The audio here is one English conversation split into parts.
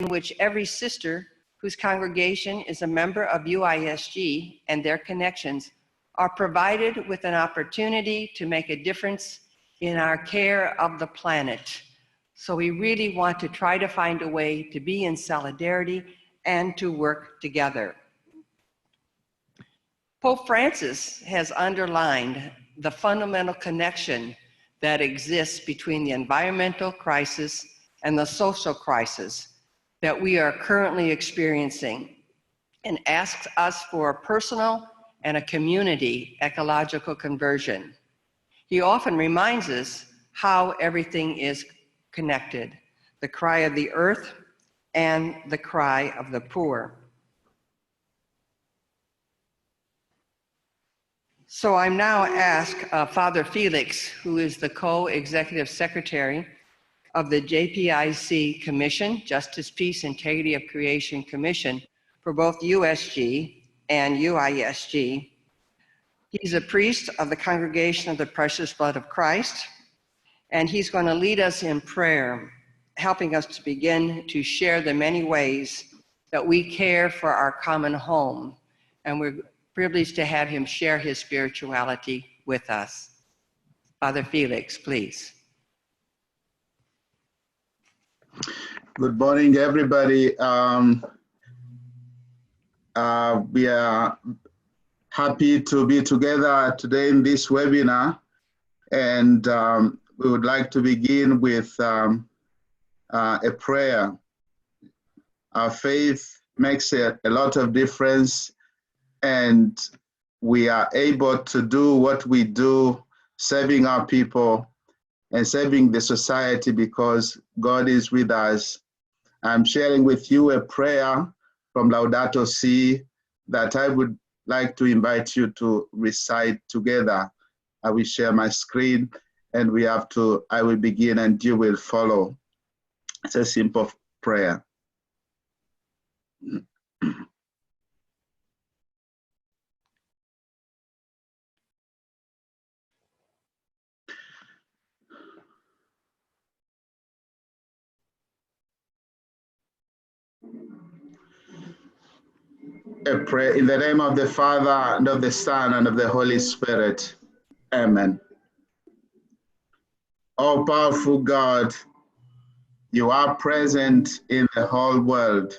which every sister whose congregation is a member of UISG and their connections are provided with an opportunity to make a difference in our care of the planet. So we really want to try to find a way to be in solidarity and to work together. Pope Francis has underlined the fundamental connection that exists between the environmental crisis and the social crisis that we are currently experiencing, and asks us for a personal and a community ecological conversion. He often reminds us how everything is connected, the cry of the earth and the cry of the poor. So I'm now asked Father Felix, who is the co-executive secretary of the JPIC Commission, Justice, Peace, Integrity of Creation Commission, for both USG and UISG. He's a priest of the Congregation of the Precious Blood of Christ, and he's going to lead us in prayer, helping us to begin to share the many ways that we care for our common home. And we're privileged to have him share his spirituality with us. Father Felix, please. Good morning, everybody. We are happy to be together today in this webinar, and we would like to begin with a prayer. Our faith makes a lot of difference, and we are able to do what we do, serving our people and serving the society, because God is with us. I'm sharing with you a prayer from Laudato Si that I would like to invite you to recite together. I will share my screen, and I will begin and you will follow. It's a simple prayer. A prayer in the name of the Father, and of the Son, and of the Holy Spirit. Amen. O powerful God, you are present in the whole world,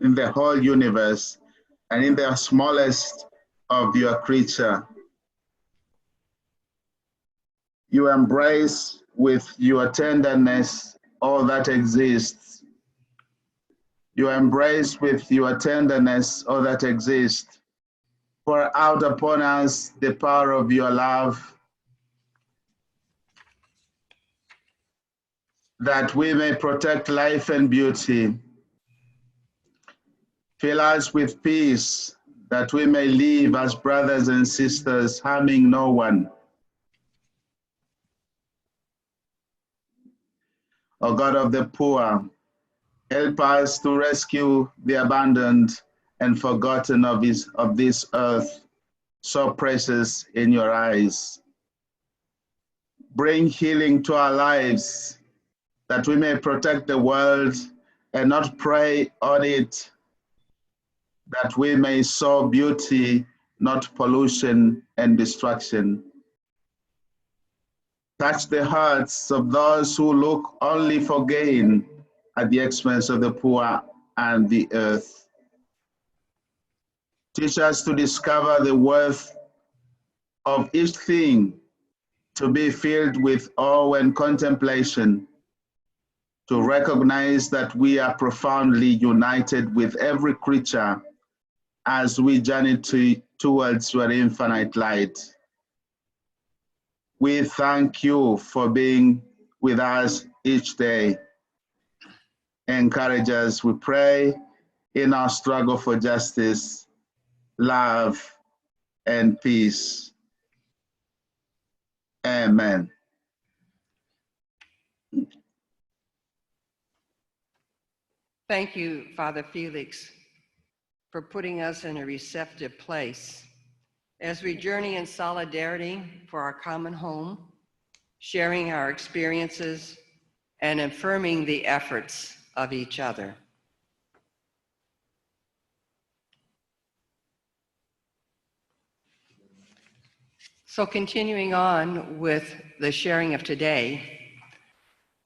in the whole universe, and in the smallest of your creature. You embrace with your tenderness all that exists. You embrace with your tenderness all that exists. Pour out upon us the power of your love, that we may protect life and beauty. Fill us with peace, that we may live as brothers and sisters, harming no one. O God of the poor, help us to rescue the abandoned and forgotten of this earth, so precious in your eyes. Bring healing to our lives, that we may protect the world and not prey on it, that we may sow beauty, not pollution and destruction. Touch the hearts of those who look only for gain at the expense of the poor and the earth. Teach us to discover the worth of each thing, to be filled with awe and contemplation, to recognize that we are profoundly united with every creature as we journey towards your infinite light. We thank you for being with us each day. Encourage us, we pray, in our struggle for justice, love, and peace. Amen. Thank you, Father Felix, for putting us in a receptive place as we journey in solidarity for our common home, sharing our experiences and affirming the efforts of each other. So continuing on with the sharing of today,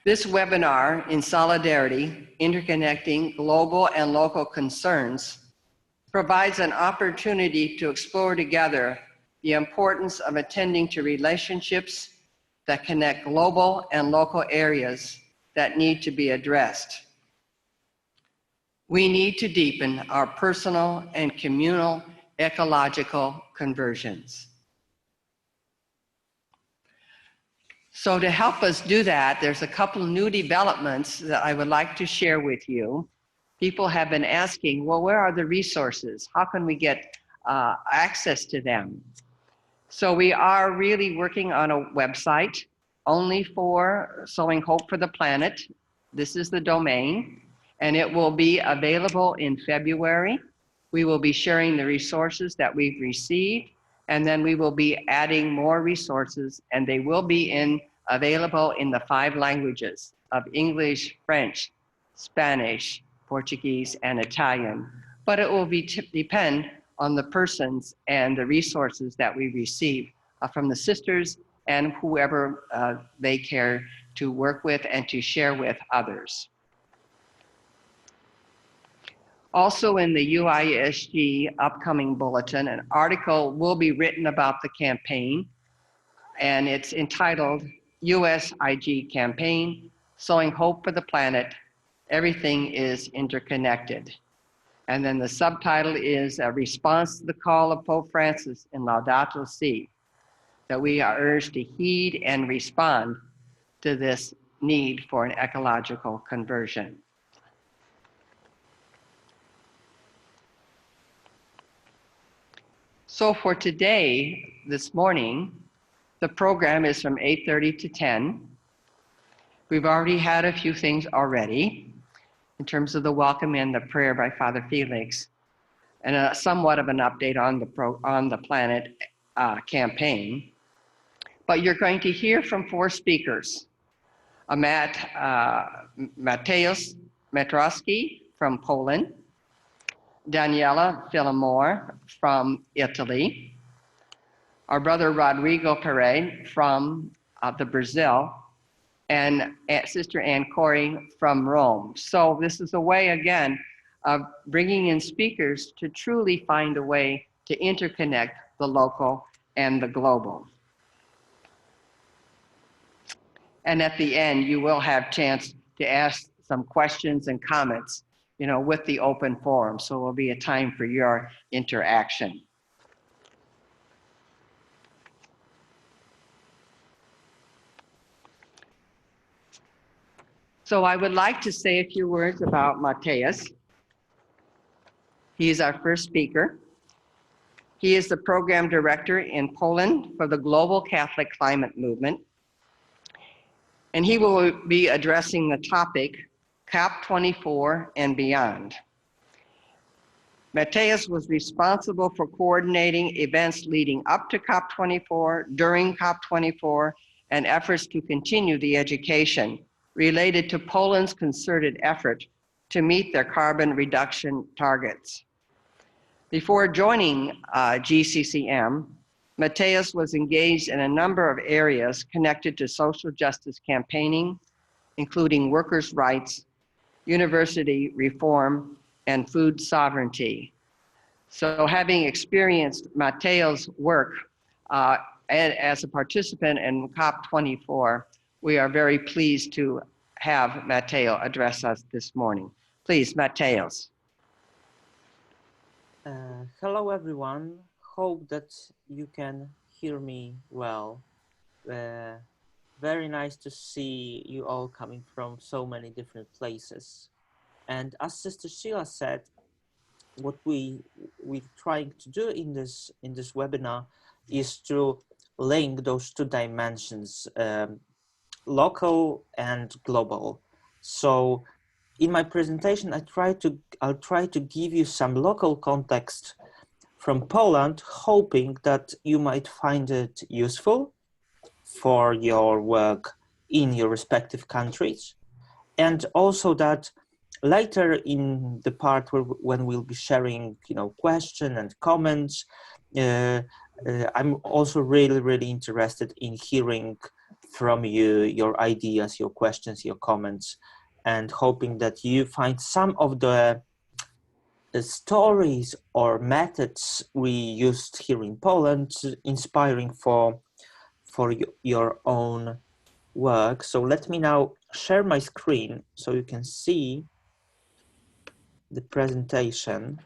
this webinar in solidarity, interconnecting global and local concerns, provides an opportunity to explore together the importance of attending to relationships that connect global and local areas that need to be addressed. We need to deepen our personal and communal ecological conversions. So to help us do that, there's a couple new developments that I would like to share with you. People have been asking, well, where are the resources? How can we get access to them? So we are really working on a website only for Sowing Hope for the Planet. This is the domain, and it will be available in February. We will be sharing the resources that we've received, and then we will be adding more resources, and they will be available in the 5 languages of English, French, Spanish, Portuguese, and Italian. But it will depend on the persons and the resources that we receive from the sisters and whoever they care to work with and to share with others. Also in the UISG upcoming bulletin, an article will be written about the campaign, and it's entitled UISG Campaign, Sowing Hope for the Planet, Everything is Interconnected. And then the subtitle is a response to the call of Pope Francis in Laudato Si, that we are urged to heed and respond to this need for an ecological conversion. So for today, this morning, the program is from 8:30 to 10. We've already had a few things already in terms of the welcome and the prayer by Father Felix, and somewhat of an update on the Planet campaign. But you're going to hear from 4 speakers. Mateusz Metrowski from Poland, Daniela Filomore from Italy, our brother Rodrigo Perez from the Brazil, and Sister Ann Corey from Rome. So this is a way, again, of bringing in speakers to truly find a way to interconnect the local and the global. And at the end, you will have chance to ask some questions and comments, with the open forum. So it will be a time for your interaction. So I would like to say a few words about Mateusz. He is our first speaker. He is the program director in Poland for the Global Catholic Climate Movement. And he will be addressing the topic, COP24 and beyond. Mateusz was responsible for coordinating events leading up to COP24, during COP24, and efforts to continue the education related to Poland's concerted effort to meet their carbon reduction targets. Before joining GCCM, Mateusz was engaged in a number of areas connected to social justice campaigning, including workers' rights, university reform, and food sovereignty. So having experienced Mateusz's work as a participant in COP24, we are very pleased to have Mateusz address us this morning. Please, Mateusz. Hello, everyone. Hope that you can hear me well. Very nice to see you all coming from so many different places. And as Sister Sheila said, what we're trying to do in this webinar is to link those 2 dimensions, local and global. So in my presentation, I'll try to give you some local context from Poland, hoping that you might find it useful for your work in your respective countries. And also that later in the part when we'll be sharing, questions and comments, I'm also really interested in hearing from you, your ideas, your questions, your comments, and hoping that you find some of the stories or methods we used here in Poland inspiring for your own work. So let me now share my screen so you can see the presentation.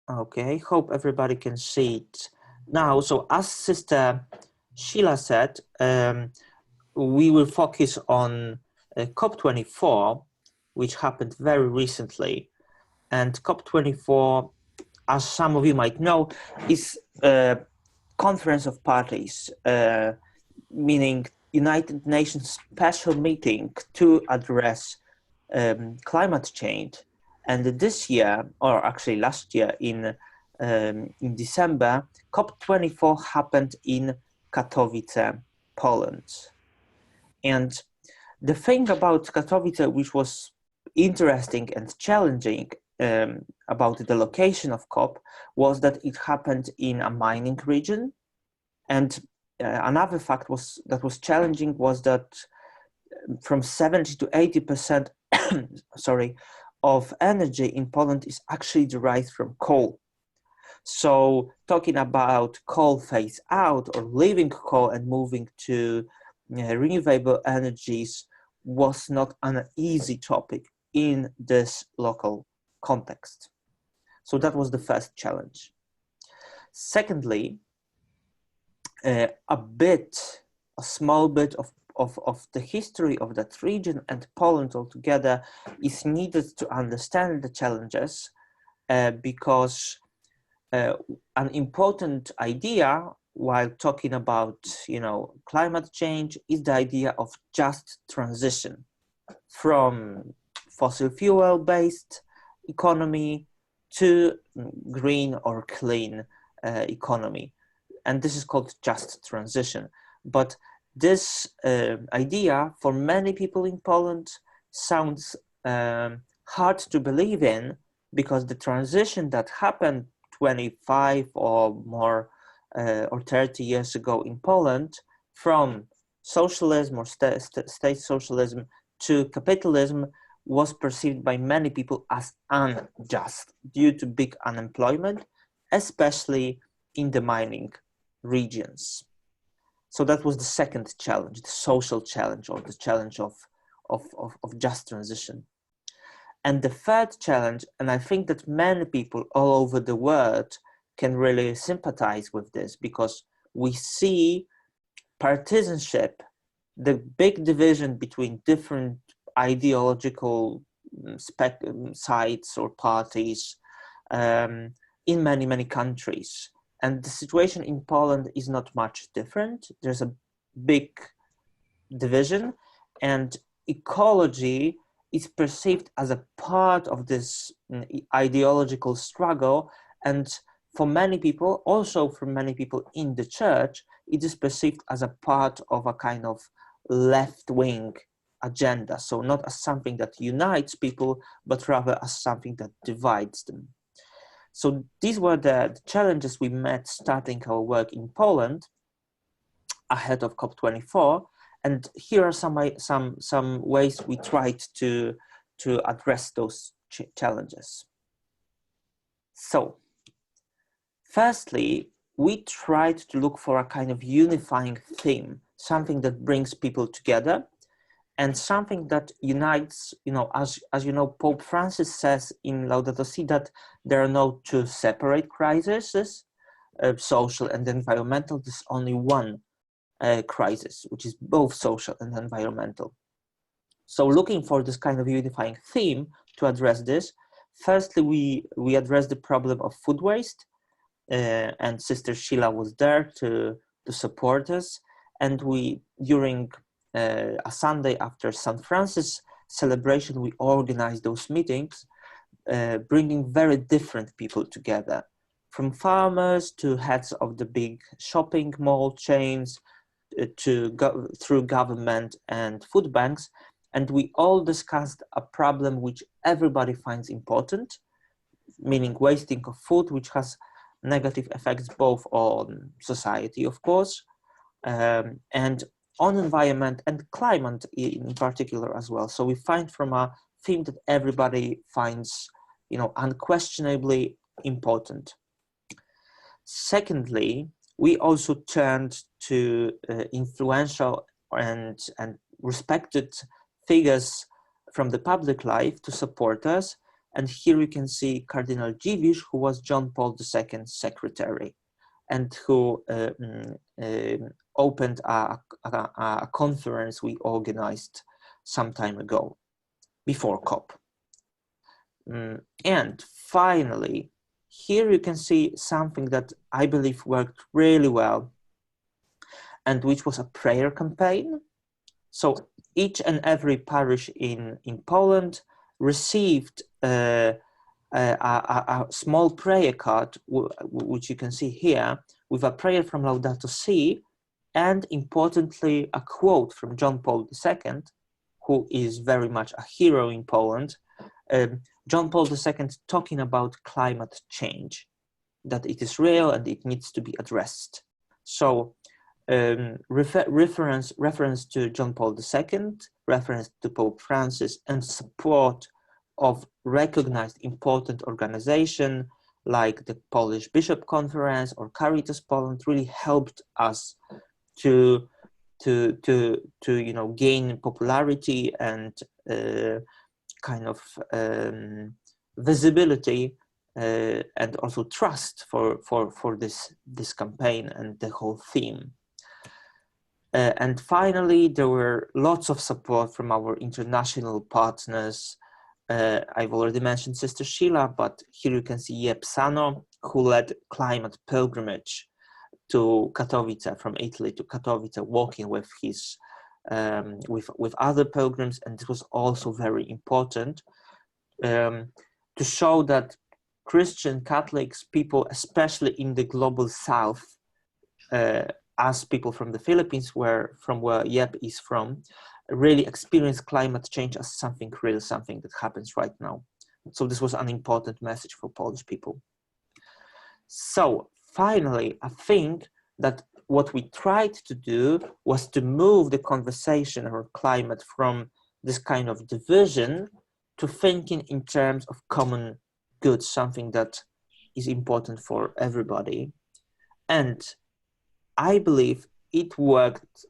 Okay, hope everybody can see it now. So as Sister Sheila said, we will focus on COP24, which happened very recently. And COP24, as some of you might know, is a conference of parties, meaning United Nations special meeting to address climate change. And this year, or actually last year in December, COP24 happened in Katowice, Poland. And the thing about Katowice, which was interesting and challenging about the location of COP, was that it happened in a mining region. And another fact that was challenging was that from 70 to 80% sorry, of energy in Poland is actually derived from coal. So talking about coal phase out or leaving coal and moving to renewable energies was not an easy topic in this local context. So that was the first challenge. Secondly, a small bit of the history of that region and Poland altogether is needed to understand the challenges because an important idea while talking about climate change is the idea of just transition from fossil fuel based economy to green or clean economy, and this is called just transition. But this idea for many people in Poland sounds hard to believe in, because the transition that happened 25 or more or 30 years ago in Poland from socialism or state socialism to capitalism was perceived by many people as unjust due to big unemployment, especially in the mining regions. So that was the second challenge, the social challenge, or the challenge of just transition. And the third challenge, and I think that many people all over the world can really sympathize with this, because we see partisanship, the big division between different ideological sides or parties in many countries. And the situation in Poland is not much different. There's a big division, and ecology is perceived as a part of this ideological struggle. And for many people, also for many people in the church, it is perceived as a part of a kind of left-wing agenda. So not as something that unites people, but rather as something that divides them. So these were the challenges we met starting our work in Poland ahead of COP24. And here are some ways we tried to address those challenges. So firstly, we tried to look for a kind of unifying theme, something that brings people together and something that unites. As you know, Pope Francis says in Laudato Si that there are no two separate crises, social and environmental. There's only one crisis, which is both social and environmental. So looking for this kind of unifying theme to address this, firstly, we addressed the problem of food waste, and Sister Sheila was there to support us. And we, during a Sunday after St. Francis celebration, we organized those meetings, bringing very different people together, from farmers to heads of the big shopping mall chains, through government and food banks. And we all discussed a problem which everybody finds important, meaning wasting of food, which has negative effects both on society, of course, and on environment and climate in particular as well. So we find from a theme that everybody finds, unquestionably important. Secondly, we also turned to influential and respected figures from the public life to support us. And here you can see Cardinal Dziwisz, who was John Paul II's secretary, and who opened a conference we organized some time ago, before COP. And finally, here you can see something that I believe worked really well, and which was a prayer campaign. So each and every parish in Poland received a small prayer card, which you can see here, with a prayer from Laudato Si, and importantly, a quote from John Paul II, who is very much a hero in Poland. John Paul II talking about climate change, that it is real and it needs to be addressed. So reference to John Paul II, reference to Pope Francis, and support of recognized important organization like the Polish Bishop Conference or Caritas Poland really helped us to gain popularity and kind of visibility and also trust for this campaign and the whole theme. And finally, there were lots of support from our international partners. I've already mentioned Sister Sheila, but here you can see Jeb Sano, who led climate pilgrimage to Katowice, from Italy to Katowice, walking with his with other pilgrims, and this was also very important to show that Christian Catholics, people, especially in the global South, as people from the Philippines, where Jeb is from, really experience climate change as something real, something that happens right now. So this was an important message for Polish people. So finally, I think that what we tried to do was to move the conversation around climate from this kind of division to thinking in terms of common good, something that is important for everybody. And I believe it worked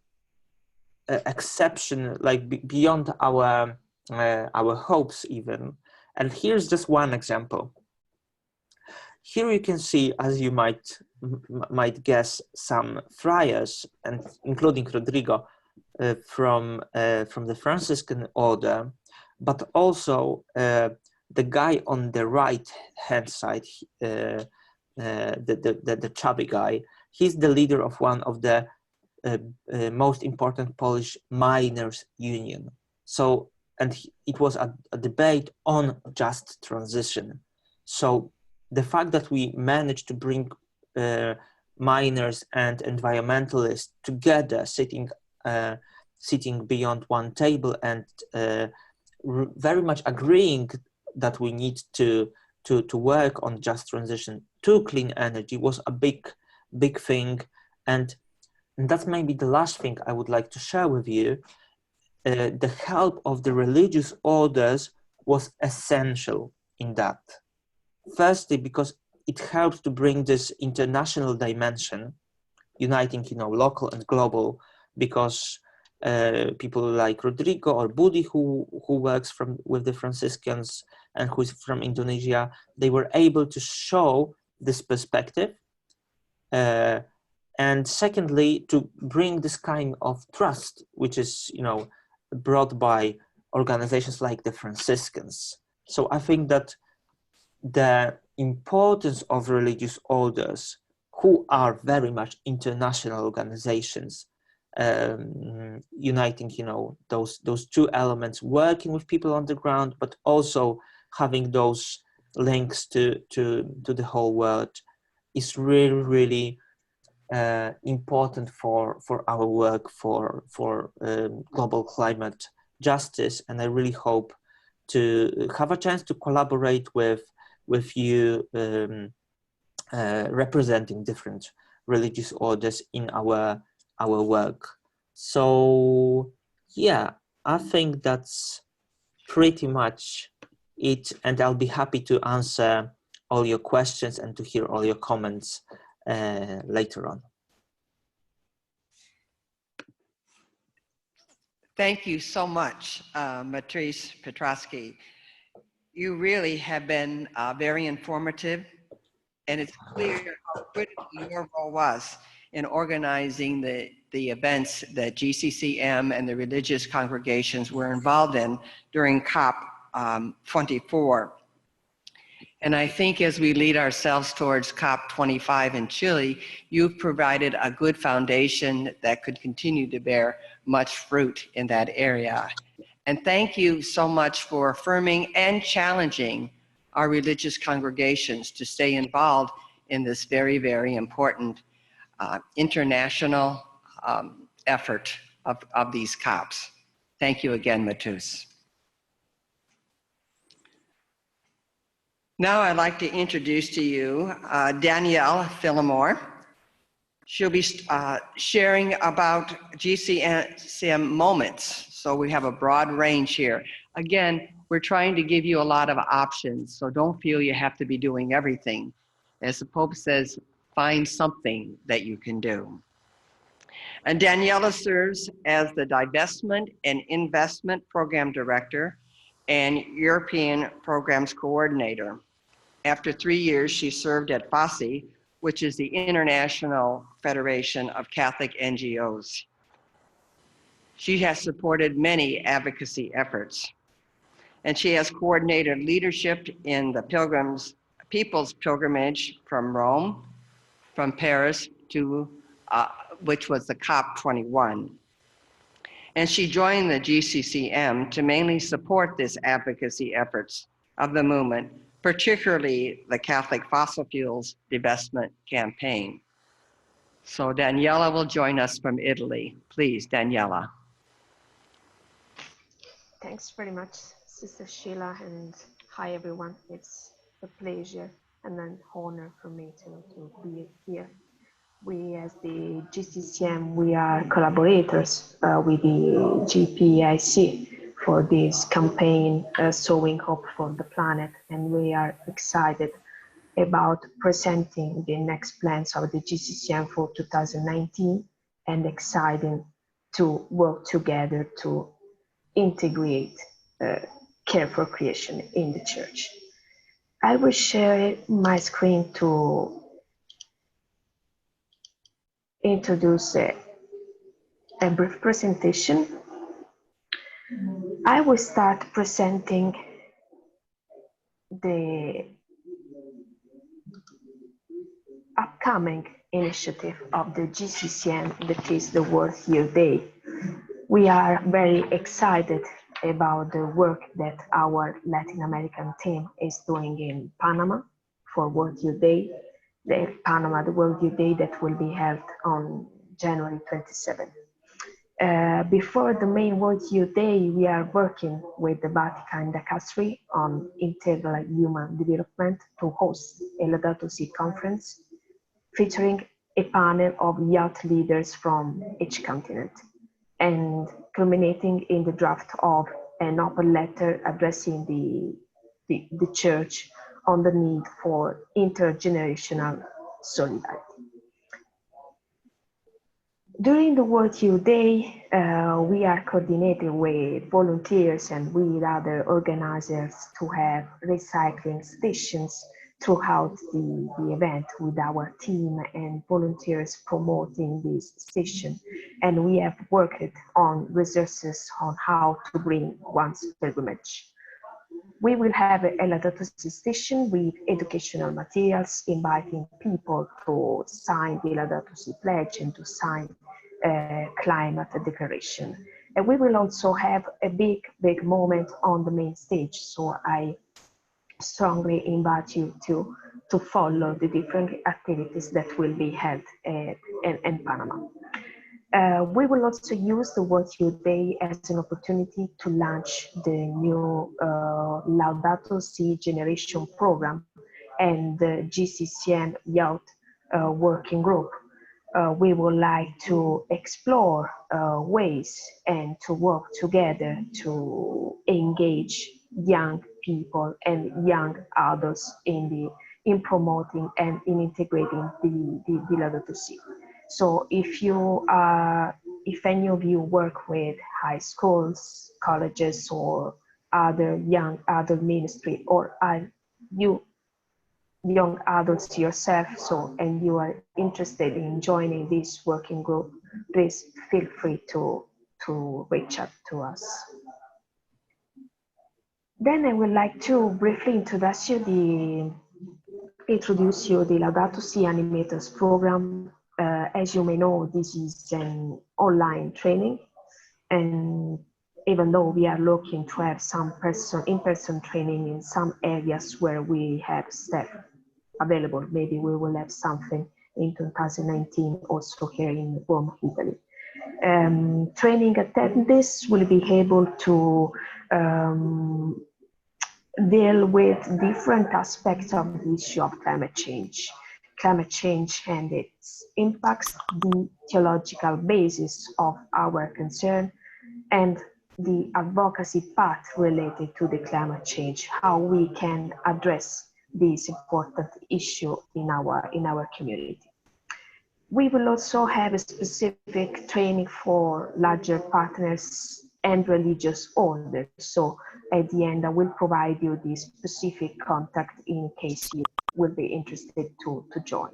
exception, like beyond our hopes even. And here's just one example. Here you can see, as you might guess, some friars, and including Rodrigo, from the Franciscan order, but also the guy on the right hand side, the chubby guy. He's the leader of one of the most important Polish miners' union. So, and it was a debate on just transition. So the fact that we managed to bring miners and environmentalists together, sitting beyond one table and very much agreeing that we need to work on just transition to clean energy was a big thing. And that's maybe the last thing I would like to share with you. The help of the religious orders was essential in that. Firstly, because it helps to bring this international dimension, uniting, local and global, because people like Rodrigo or Budi, who works with the Franciscans and who is from Indonesia, they were able to show this perspective. And secondly, to bring this kind of trust, which is, brought by organizations like the Franciscans. So I think that the importance of religious orders, who are very much international organizations, uniting, those two elements, working with people on the ground, but also having those links to the whole world, is really, really important for our work for global climate justice. And I really hope to have a chance to collaborate with with you representing different religious orders in our work. So yeah, I think that's pretty much it, and I'll be happy to answer all your questions and to hear all your comments later on. Thank you so much, Matrice Petrosky. You really have been very informative, and it's clear how critical your role was in organizing the events that GCCM and the religious congregations were involved in during COP 24. And I think as we lead ourselves towards COP 25 in Chile, you've provided a good foundation that could continue to bear much fruit in that area. And thank you so much for affirming and challenging our religious congregations to stay involved in this very, very important international effort of these COPs. Thank you again, Matus. Now I'd like to introduce to you Danielle Phillimore. She'll be sharing about GCCM moments. So we have a broad range here. Again, we're trying to give you a lot of options, so don't feel you have to be doing everything. As the Pope says, find something that you can do. And Daniela serves as the Divestment and Investment Program Director and European Programs Coordinator. After 3 years, she served at FASI, which is the International Federation of Catholic NGOs. She has supported many advocacy efforts, and she has coordinated leadership in the People's Pilgrimage from Rome, from Paris to, which was the COP 21. And she joined the GCCM to mainly support this advocacy efforts of the movement, particularly the Catholic Fossil Fuels Divestment Campaign. So Daniela will join us from Italy. Please, Daniela. Thanks very much, Sister Sheila, and hi everyone. It's a pleasure and an honor for me to be here. We, as the GCCM, we are collaborators with the GPIC for this campaign, Sowing Hope for the Planet, and we are excited about presenting the next plans of the GCCM for 2019 and excited to work together to integrate care for creation in the church. I will share my screen to introduce a brief presentation. I will start presenting the upcoming initiative of the GCCM, that is the World Youth Day. We are very excited about the work that our Latin American team is doing in Panama for World Youth Day. The World Youth Day that will be held on January 27th. Before the main World Youth Day, we are working with the Vatican Dicastery on Integral Human Development to host a Laudato Si conference featuring a panel of youth leaders from each continent, and culminating in the draft of an open letter addressing the Church on the need for intergenerational solidarity. During the World Youth Day, we are coordinating with volunteers and with other organizers to have recycling stations throughout the event, with our team and volunteers promoting this station. And we have worked on resources on how to bring one's pilgrimage. We will have a Laudato Si station with educational materials, inviting people to sign the Laudato Si pledge and to sign climate declaration. And we will also have a big moment on the main stage. So I strongly invite you to follow the different activities that will be held in Panama. We will also use the World Youth Day as an opportunity to launch the new Laudato Si Generation program and the GCCM Youth Working Group. We would like to explore ways and to work together to engage young people and young adults in promoting and in integrating the Laudato Si. So if any of you work with high schools, colleges, or other young adult ministry, or are you young adults yourself, and you are interested in joining this working group, please feel free to reach out to us. Then I would like to briefly introduce you the Laudato Si Animators program. As you may know, this is an online training, and even though we are looking to have some in-person training in some areas where we have staff available, maybe we will have something in 2019 also here in Rome, Italy. Training attendees will be able to deal with different aspects of the issue of climate change and its impacts, the theological basis of our concern, and the advocacy path related to the climate change, how we can address this important issue in our community. We will also have a specific training for larger partners and religious orders. So at the end, I will provide you the specific contact in case you will be interested to join.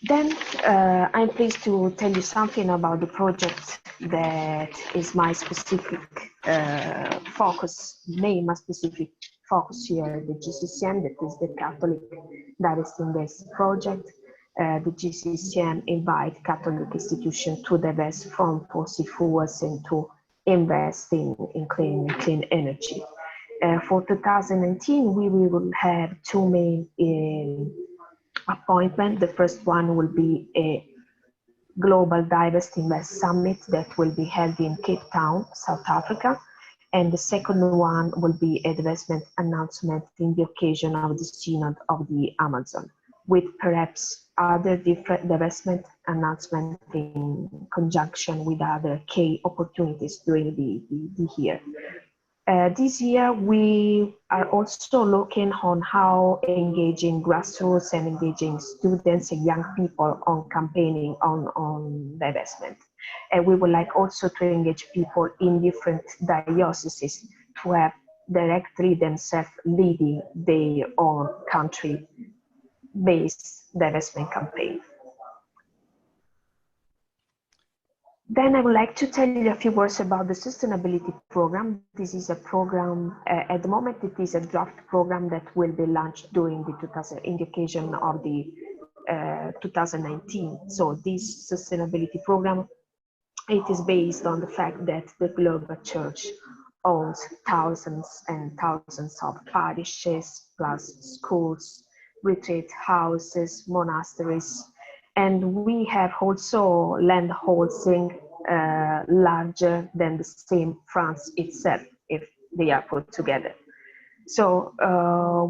Then I'm pleased to tell you something about the project that is my specific focus here, the GCCM, that is the Catholic Direct Invest project. The GCCM invite Catholic institutions to divest from fossil fuels and to invest in clean energy. For 2019, we will have two main appointment. The first one will be a Global Divest Invest Summit that will be held in Cape Town, South Africa. And the second one will be a divestment announcement in the occasion of the Synod of the Amazon, with perhaps other different divestment announcements in conjunction with other key opportunities during the year. This year, we are also looking on how engaging grassroots and engaging students and young people on campaigning on divestment. And we would like also to engage people in different dioceses to have directly themselves leading their own country-based divestment campaign. Then I would like to tell you a few words about the sustainability program. This is a program, at the moment it is a draft program that will be launched during in the occasion of the 2019. So this sustainability program, it is based on the fact that the global church owns thousands and thousands of parishes, plus schools, retreat houses, monasteries, and we have also land holding larger than the same France itself, if they are put together. So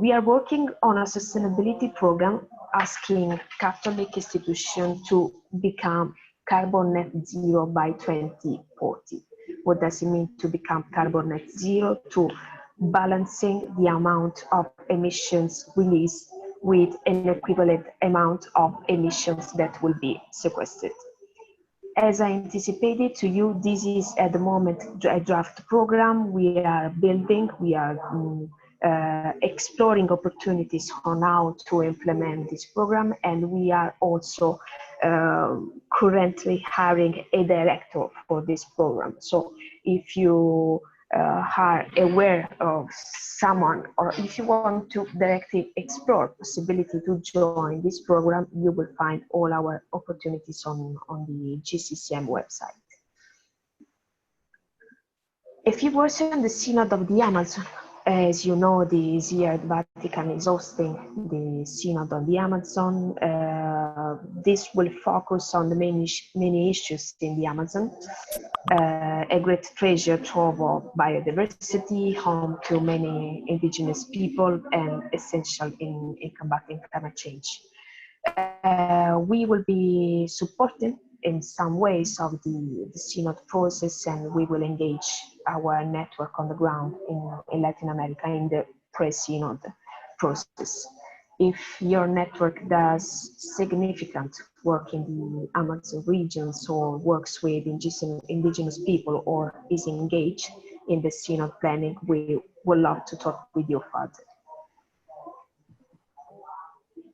we are working on a sustainability program asking Catholic institutions to become carbon net zero by 2040. What does it mean to become carbon net zero? To balancing the amount of emissions released with an equivalent amount of emissions that will be sequestered. As I anticipated to you, this is at the moment a draft program. We are building, we are exploring opportunities on how to implement this program, and we are also currently hiring a director for this program. So if you are aware of someone, or if you want to directly explore possibility to join this program, you will find all our opportunities on the GCCM website. A few words on the Synod of the Amazon. As you know, this year the Vatican is hosting the Synod on the Amazon. this will focus on the many issues in the Amazon. A great treasure trove of biodiversity, home to many indigenous people, and essential in combating climate change. We will be supporting in some ways of the synod process, and we will engage our network on the ground in Latin America in the pre-synod process. If your network does significant work in the Amazon regions or works with indigenous people or is engaged in the synod planning, we would love to talk with you further.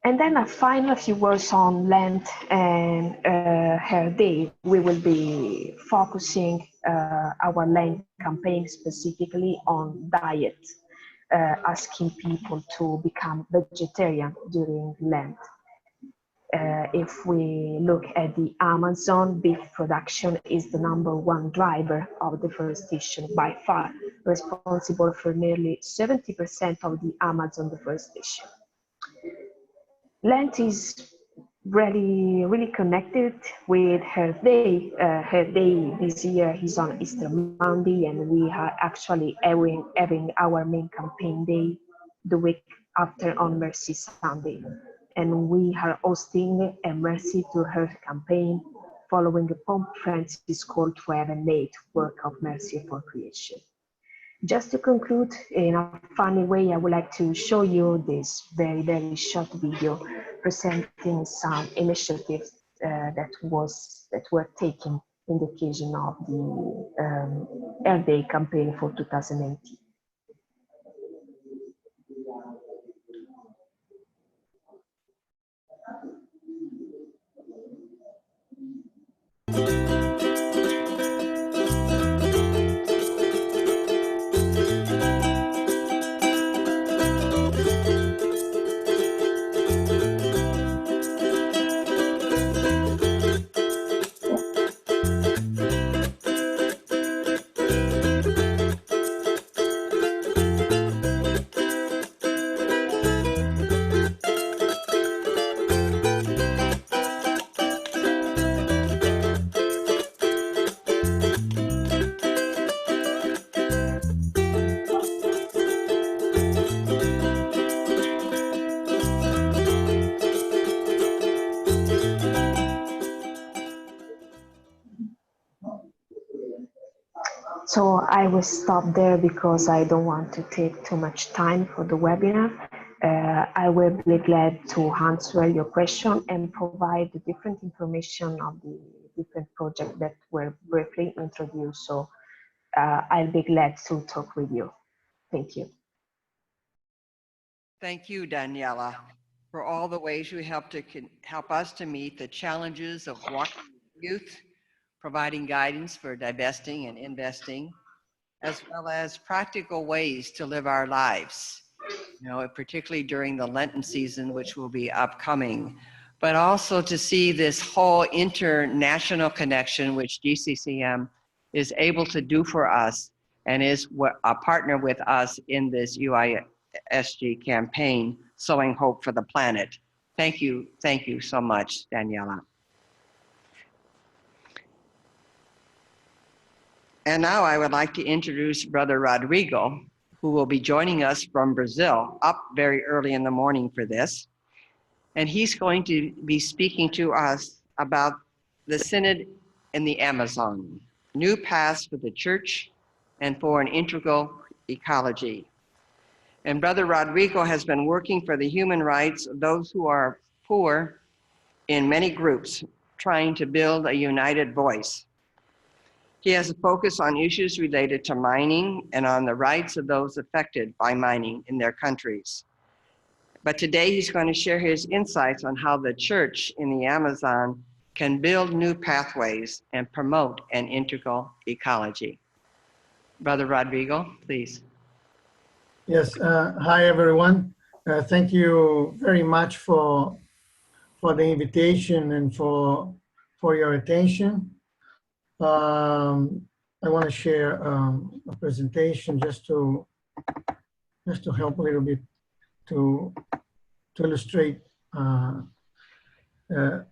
And then a final few words on Lent and her day. We will be focusing our Lent campaign specifically on diet, asking people to become vegetarian during Lent. If we look at the Amazon, beef production is the #1 driver of deforestation by far, responsible for nearly 70% of the Amazon deforestation. Lent is really connected with her day. Her day this year is on Easter Monday, and we are actually having our main campaign day the week after on Mercy Sunday. And we are hosting a Mercy to Her campaign following Pope Francis' call to have a late work of mercy for creation. Just to conclude, in a funny way, I would like to show you this very short video presenting some initiatives that were taken in the occasion of the Earth Day campaign for 2018. So I will stop there because I don't want to take too much time for the webinar. I will be glad to answer your question and provide the different information of the different projects that were briefly introduced. So I'll be glad to talk with you. Thank you. Thank you, Daniela, for all the ways you help us to meet the challenges of walking with youth, providing guidance for divesting and investing, as well as practical ways to live our lives, particularly during the Lenten season, which will be upcoming, but also to see this whole international connection which GCCM is able to do for us and is a partner with us in this UISG campaign, Sowing Hope for the Planet. Thank you so much, Daniela. And now I would like to introduce Brother Rodrigo, who will be joining us from Brazil, up very early in the morning for this. And he's going to be speaking to us about the Synod in the Amazon, new paths for the church and for an integral ecology. And Brother Rodrigo has been working for the human rights of those who are poor in many groups, trying to build a united voice. He has a focus on issues related to mining and on the rights of those affected by mining in their countries. But today he's going to share his insights on how the church in the Amazon can build new pathways and promote an integral ecology. Brother Rodrigo, please. Yes, hi everyone. Thank you very much for the invitation and for your attention. I want to share a presentation just to help a little bit to illustrate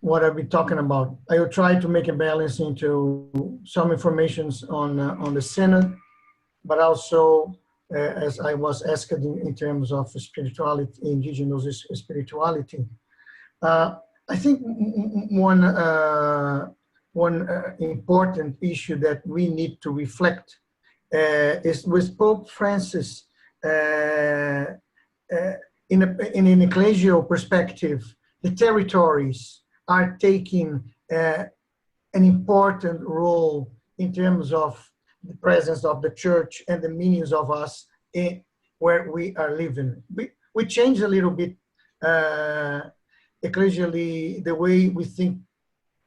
what I've been talking about. I will try to make a balance into some informations on the Synod, but also as I was asked in terms of spirituality, indigenous spirituality. I think one important issue that we need to reflect is with Pope Francis in an ecclesial perspective. The territories are taking an important role in terms of the presence of the church and the meanings of us in where we are living. We change a little bit ecclesially the way we think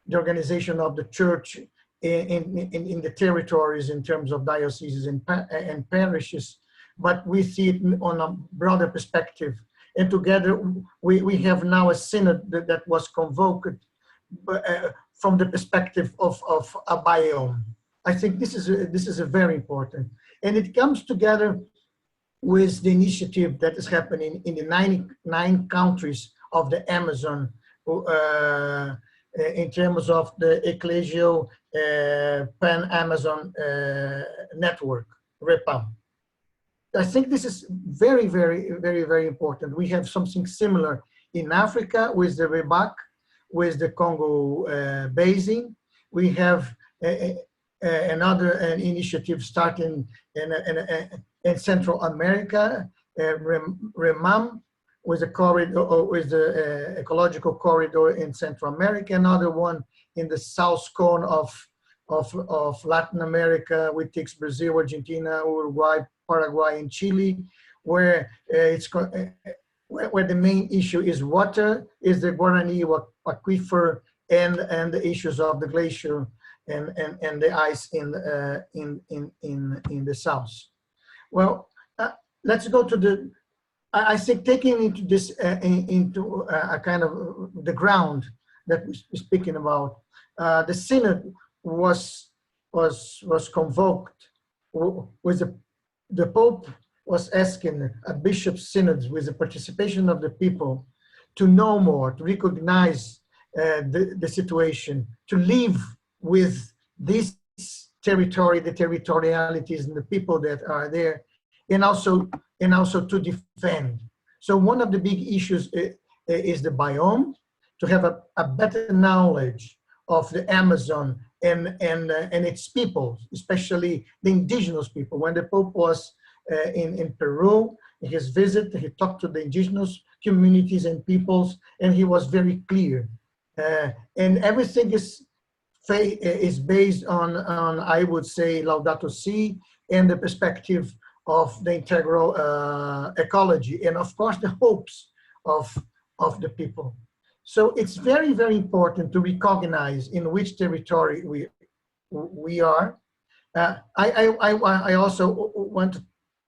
the organization of the church in the territories in terms of dioceses and parishes, but we see it on a broader perspective. And together we have now a synod that was convoked from the perspective of a biome. I think this is a very important, and it comes together with the initiative that is happening in the 99 countries of the Amazon in terms of the ecclesial Pan-Amazon network, REPAM. I think this is very, very, very, very important. We have something similar in Africa with the REBAC, with the Congo Basin. We have another initiative starting in Central America, REMAM, with the corridor, with the ecological corridor in Central America. Another one in the south cone of Latin America, which takes Brazil, Argentina, Uruguay, Paraguay, and Chile, where where the main issue is water, is the Guarani aquifer, and the issues of the glacier and the ice in the south. Well, let's go to the. I think taking into this into a kind of the ground that we're speaking about, the synod was convoked with the Pope was asking a bishop synod with the participation of the people to know more, to recognize the situation, to live with this territory, the territorialities and the people that are there, and also to defend. So one of the big issues is the biome, to have a better knowledge of the Amazon and its people, especially the indigenous people. When the Pope was in Peru, in his visit, he talked to the indigenous communities and peoples, and he was very clear. And everything is based on I would say, Laudato Si, and the perspective of the integral ecology, and of course the hopes of the people. So it's very, very important to recognize in which territory we are. I also want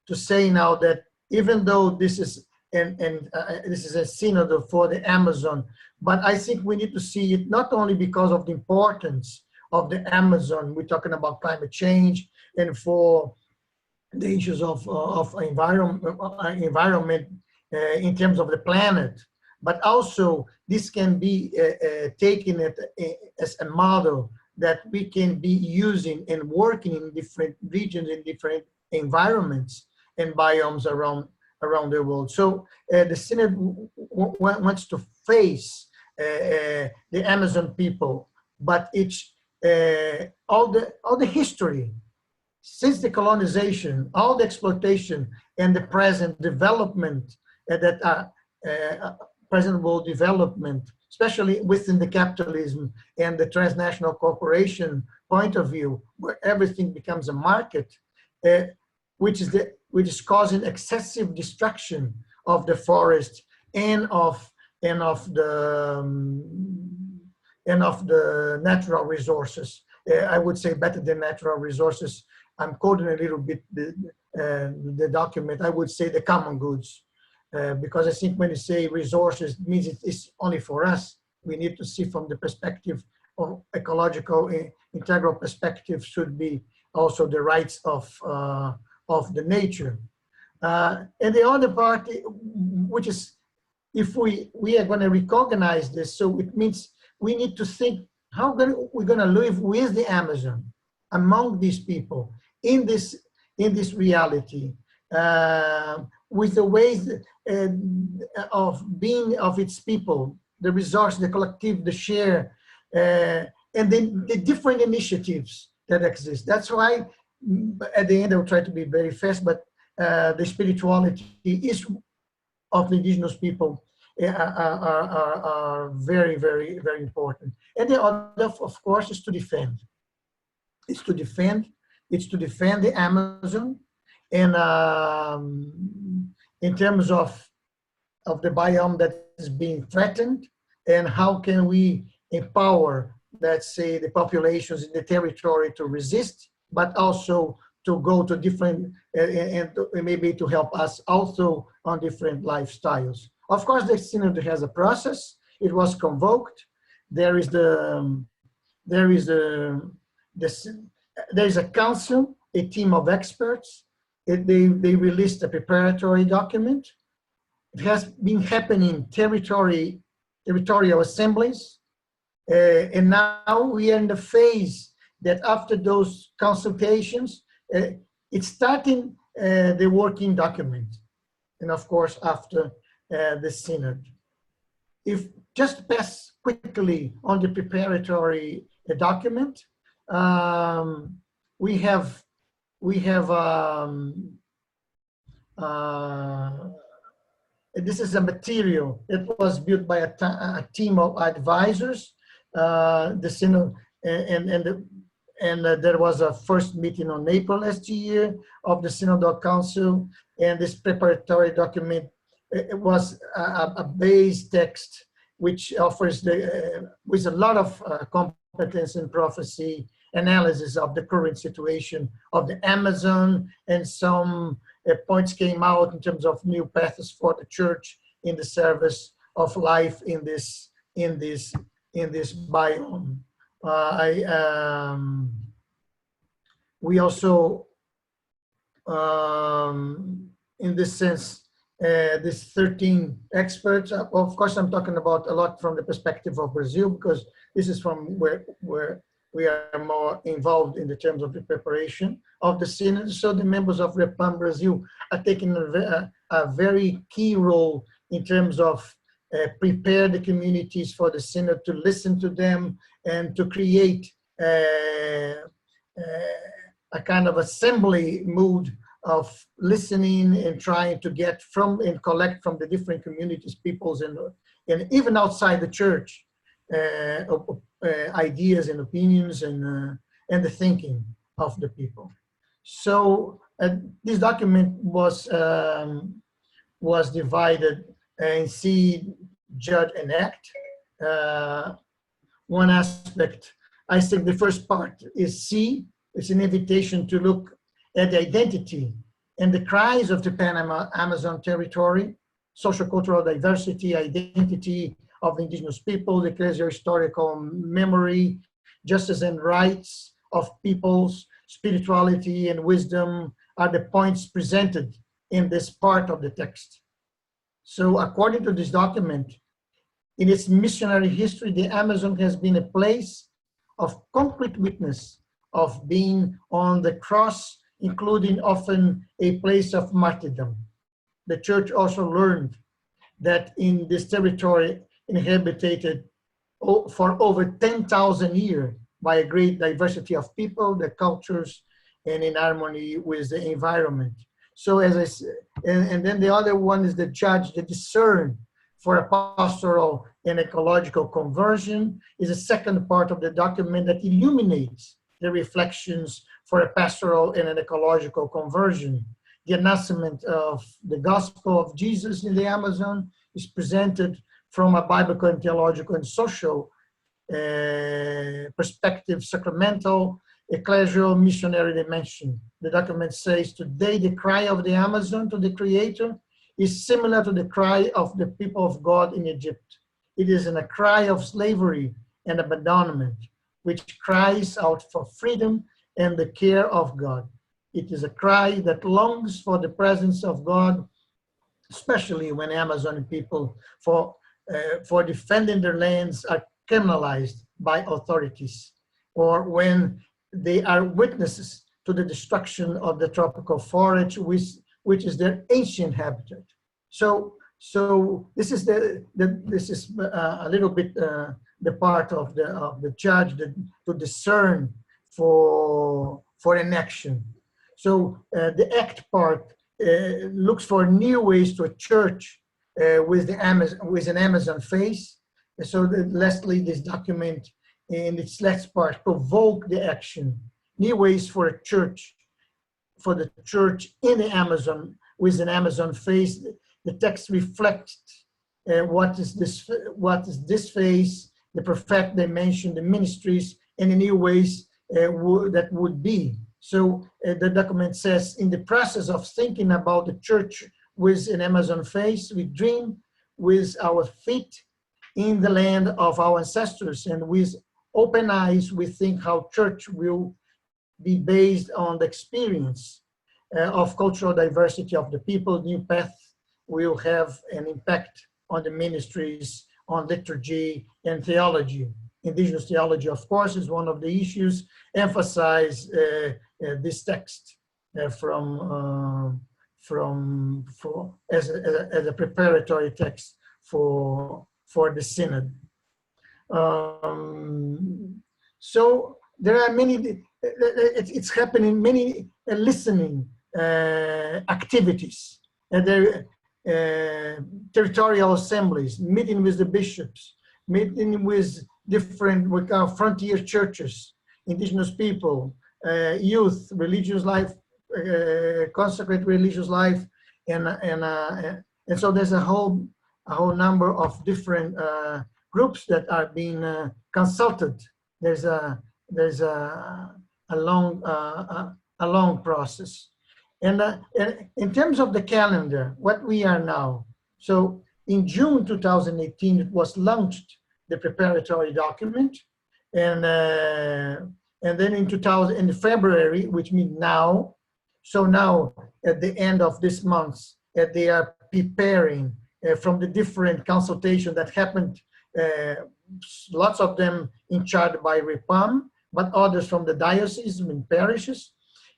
to say now that even though this is this is a synod for the Amazon, but I think we need to see it not only because of the importance of the Amazon. We're talking about climate change and for the issues of environment in terms of the planet, but also this can be taken as a model that we can be using and working in different regions, in different environments and biomes around the world. So the Synod wants to face the Amazon people, but it's all the history since the colonization, all the exploitation and the present development present world development, especially within the capitalism and the transnational corporation point of view, where everything becomes a market, which is causing excessive destruction of the forest and of the natural resources. I would say better than natural resources. I'm quoting a little bit the document. I would say the common goods, because I think when you say resources, it means it's only for us. We need to see from the perspective of ecological, integral perspective should be also the rights of the nature. And the other part, which is if we are going to recognize this, so it means we need to think how we're going to live with the Amazon, among these people, in this reality, with the ways of being of its people, the resource, the collective, the share, and then the different initiatives that exist. That's why at the end I'll try to be very fast, but the spirituality is of the indigenous people are very, very, very important. And the other, of course, is to defend. It's to defend the Amazon, and in terms of the biome that is being threatened, and how can we empower, let's say, the populations in the territory to resist, but also to go to different, and maybe to help us also on different lifestyles. Of course, the synod has a process. It was convoked. There is a council, a team of experts. They released a preparatory document. It has been happening territorial assemblies, and now we are in the phase that after those consultations, it's starting the working document, and of course after the synod. If just pass quickly on the preparatory document, we have this is a material. It was built by a team of advisors. The synod and there was a first meeting on April last year of the Synodal Council, and this preparatory document, it was a base text which offers with a lot of competence and prophecy analysis of the current situation of the Amazon, and some points came out in terms of new paths for the church in the service of life in this biome. We also, in this sense, these 13 experts, of course, I'm talking about a lot from the perspective of Brazil, because this is from where we are more involved in the terms of the preparation of the synod. So the members of REPAM Brazil are taking a very key role in terms of prepare the communities for the synod, to listen to them, and to create a kind of assembly mood of listening and trying to get from and collect from the different communities, peoples, and even outside the church, ideas and opinions and the thinking of the people. So this document was divided in see, judge, and act. One aspect, I think the first part is see. It's an invitation to look at the identity and the cries of the Pan-Amazon territory, social-cultural diversity, identity of the indigenous people, the ecclesiasto-historical memory, justice and rights of peoples, spirituality and wisdom are the points presented in this part of the text. So according to this document, in its missionary history, the Amazon has been a place of concrete witness of being on the cross, including often a place of martyrdom. The church also learned that in this territory inhabited for over 10,000 years by a great diversity of people, their cultures, and in harmony with the environment. So as I said, and then the other one is the judge, the discern for a pastoral and ecological conversion is a second part of the document that illuminates the reflections for a pastoral and an ecological conversion. The announcement of the gospel of Jesus in the Amazon is presented from a biblical and theological and social perspective, sacramental, ecclesial, missionary dimension. The document says, today the cry of the Amazon to the Creator is similar to the cry of the people of God in Egypt. It is in a cry of slavery and abandonment, which cries out for freedom and the care of God. It is a cry that longs for the presence of God especially when Amazon people for defending their lands are criminalized by authorities, or when they are witnesses to the destruction of the tropical forest, which is their ancient habitat. So this is this is a little bit the part of the judge to discern for an action. So the act part looks for new ways to a church with an Amazon face. So lastly, this document in its last part provoke the action, new ways for a church, for the church in the Amazon with an Amazon face. The text reflects what is this phase, the prophetic dimension, the ministries, and the new ways that would be. So the document says, in the process of thinking about the church with an Amazon face, we dream with our feet in the land of our ancestors, and with open eyes, we think how church will be based on the experience of cultural diversity of the people. New path will have an impact on the ministries, on liturgy and theology. Indigenous theology, of course, is one of the issues. Emphasize this text as a preparatory text for the synod. So there are many. It's happening many listening activities, and there territorial assemblies, meeting with the bishops, meeting with different frontier churches, indigenous people, youth, religious life, consecrated religious life, and so there's a whole number of different groups that are being consulted. There's a long process. And in terms of the calendar, what we are now, so in June 2018, it was launched, the preparatory document, and then in February, which means now, so now at the end of this month, they are preparing from the different consultations that happened, lots of them in charge by REPAM, but others from the diocese and parishes.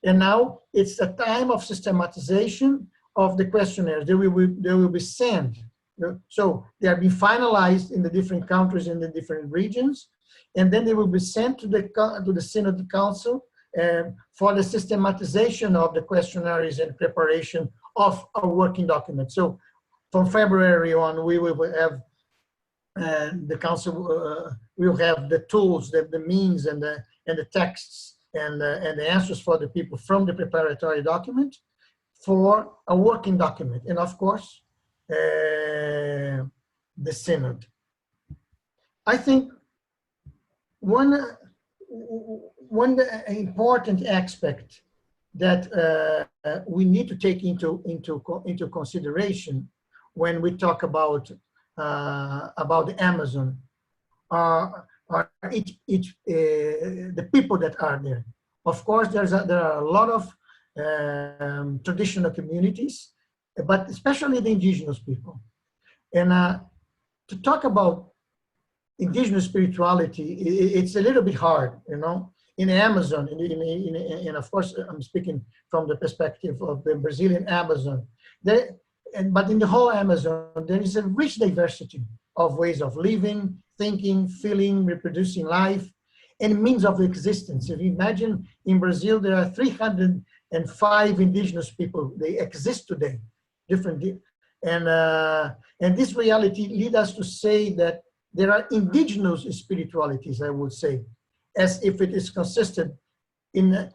And now it's a time of systematization of the questionnaires. They will be sent. So they are being finalized in the different countries in the different regions, and then they will be sent to the Synod Council for the systematization of the questionnaires and preparation of a working document. So from February on, we will have the council will have the tools, the means, and the texts and the answers for the people from the preparatory document for a working document, and of course the synod. I think one important aspect that we need to take into consideration when we talk about the Amazon are the people that are there. Of course, there are a lot of traditional communities, but especially the indigenous people. And to talk about indigenous spirituality, it's a little bit hard, you know. In the Amazon, and of course, I'm speaking from the perspective of the Brazilian Amazon. But in the whole Amazon, there is a rich diversity of ways of living, thinking, feeling, reproducing life, and means of existence. If you imagine, in Brazil, there are 305 indigenous people. They exist today, and this reality leads us to say that there are indigenous spiritualities, I would say, as if it is consistent in,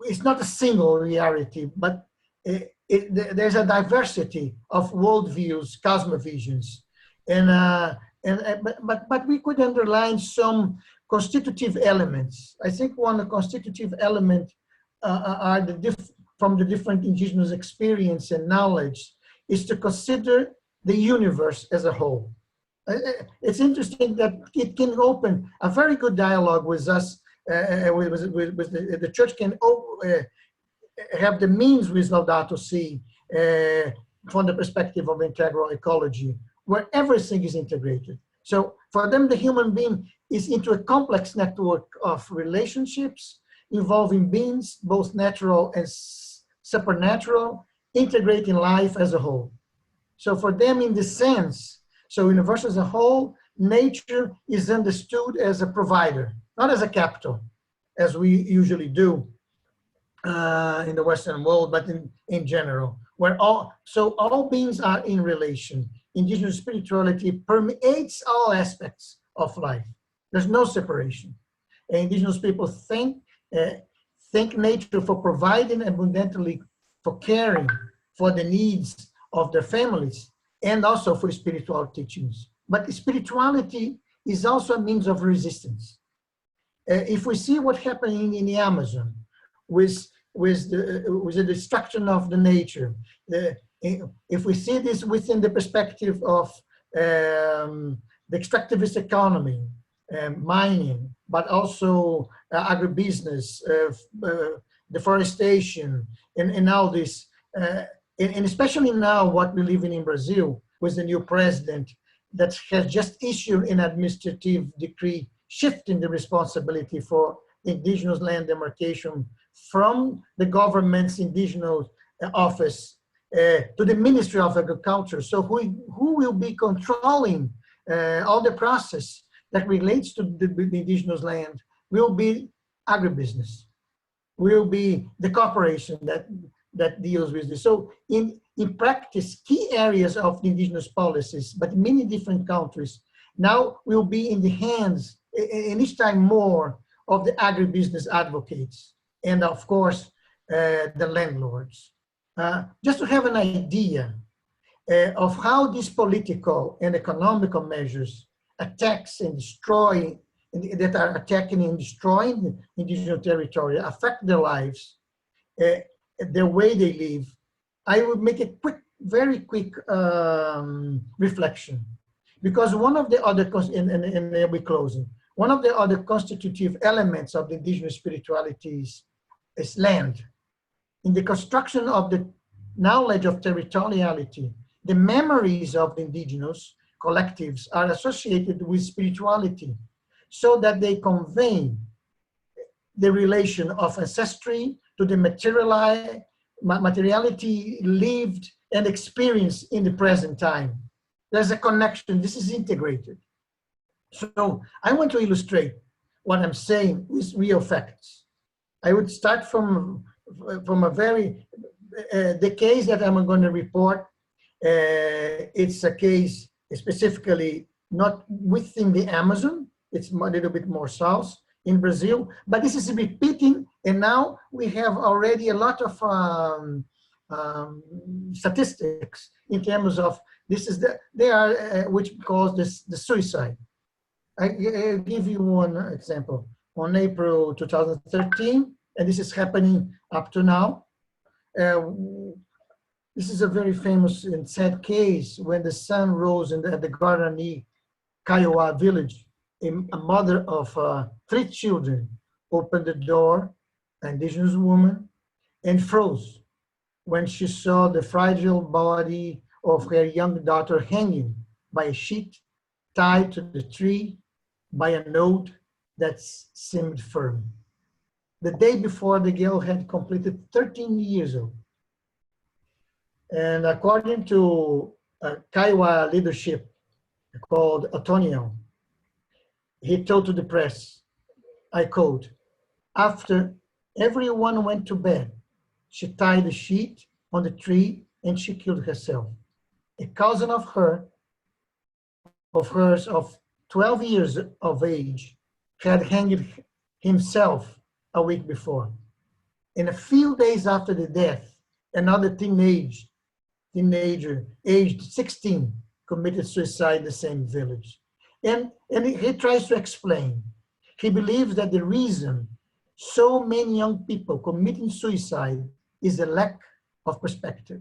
it's not a single reality, but there's a diversity of worldviews, cosmovisions, but we could underline some constitutive elements. I think one constitutive element are from the different indigenous experience and knowledge is to consider the universe as a whole. It's interesting that it can open a very good dialogue with us, with the church can have the means with Laudato Si from the perspective of integral ecology, where everything is integrated. So for them, the human being is into a complex network of relationships involving beings, both natural and supernatural, integrating life as a whole. So for them, in this sense, so universe as a whole, nature is understood as a provider, not as a capital, as we usually do in the Western world, but in general, where all beings are in relation. Indigenous spirituality permeates all aspects of life. There's no separation. And indigenous people thank nature for providing abundantly, for caring for the needs of their families, and also for spiritual teachings. But spirituality is also a means of resistance. If we see what's happening in the Amazon with the destruction of the nature, if we see this within the perspective of the extractivist economy, mining, but also agribusiness, deforestation, and all this, and especially now what we live in Brazil with the new president that has just issued an administrative decree shifting the responsibility for indigenous land demarcation from the government's indigenous office to the Ministry of Agriculture. So who will be controlling all the process that relates to the indigenous land will be agribusiness, will be the corporation that deals with this. So in practice, key areas of the indigenous policies, but many different countries, now will be in the hands, and each time more, of the agribusiness advocates, and of course, the landlords. Just to have an idea of how these political and economical measures attacks and destroy, that are attacking and destroying the indigenous territory, affect their lives, the way they live, I would make a very quick reflection. Because one of the other, and we're closing, one of the other constitutive elements of the indigenous spiritualities is land. In the construction of the knowledge of territoriality, the memories of the indigenous collectives are associated with spirituality, so that they convey the relation of ancestry to the materiality lived and experienced in the present time. There's a connection, this is integrated. So I want to illustrate what I'm saying with real facts. I would start from a very, the case that I'm going to report, it's a case specifically not within the Amazon, it's a little bit more south in Brazil, but this is repeating, and now we have already a lot of statistics in terms of this is which cause the suicide. I'll give you one example. On April 2013, and this is happening up to now, this is a very famous and sad case when the sun rose at the Guarani Kiowa village. A mother of 3 children opened the door, an indigenous woman, and froze when she saw the fragile body of her young daughter hanging by a sheet tied to the tree by a note that seemed firm. The day before, the girl had completed 13 years old. And according to Kiowa leadership called Otoniel, he told to the press, I quote, after everyone went to bed, she tied the sheet on the tree and she killed herself. A cousin of hers of 12 years of age had hanged himself a week before. And a few days after the death, another teenager aged 16 committed suicide in the same village. And he tries to explain. He believes that the reason so many young people committing suicide is a lack of perspective.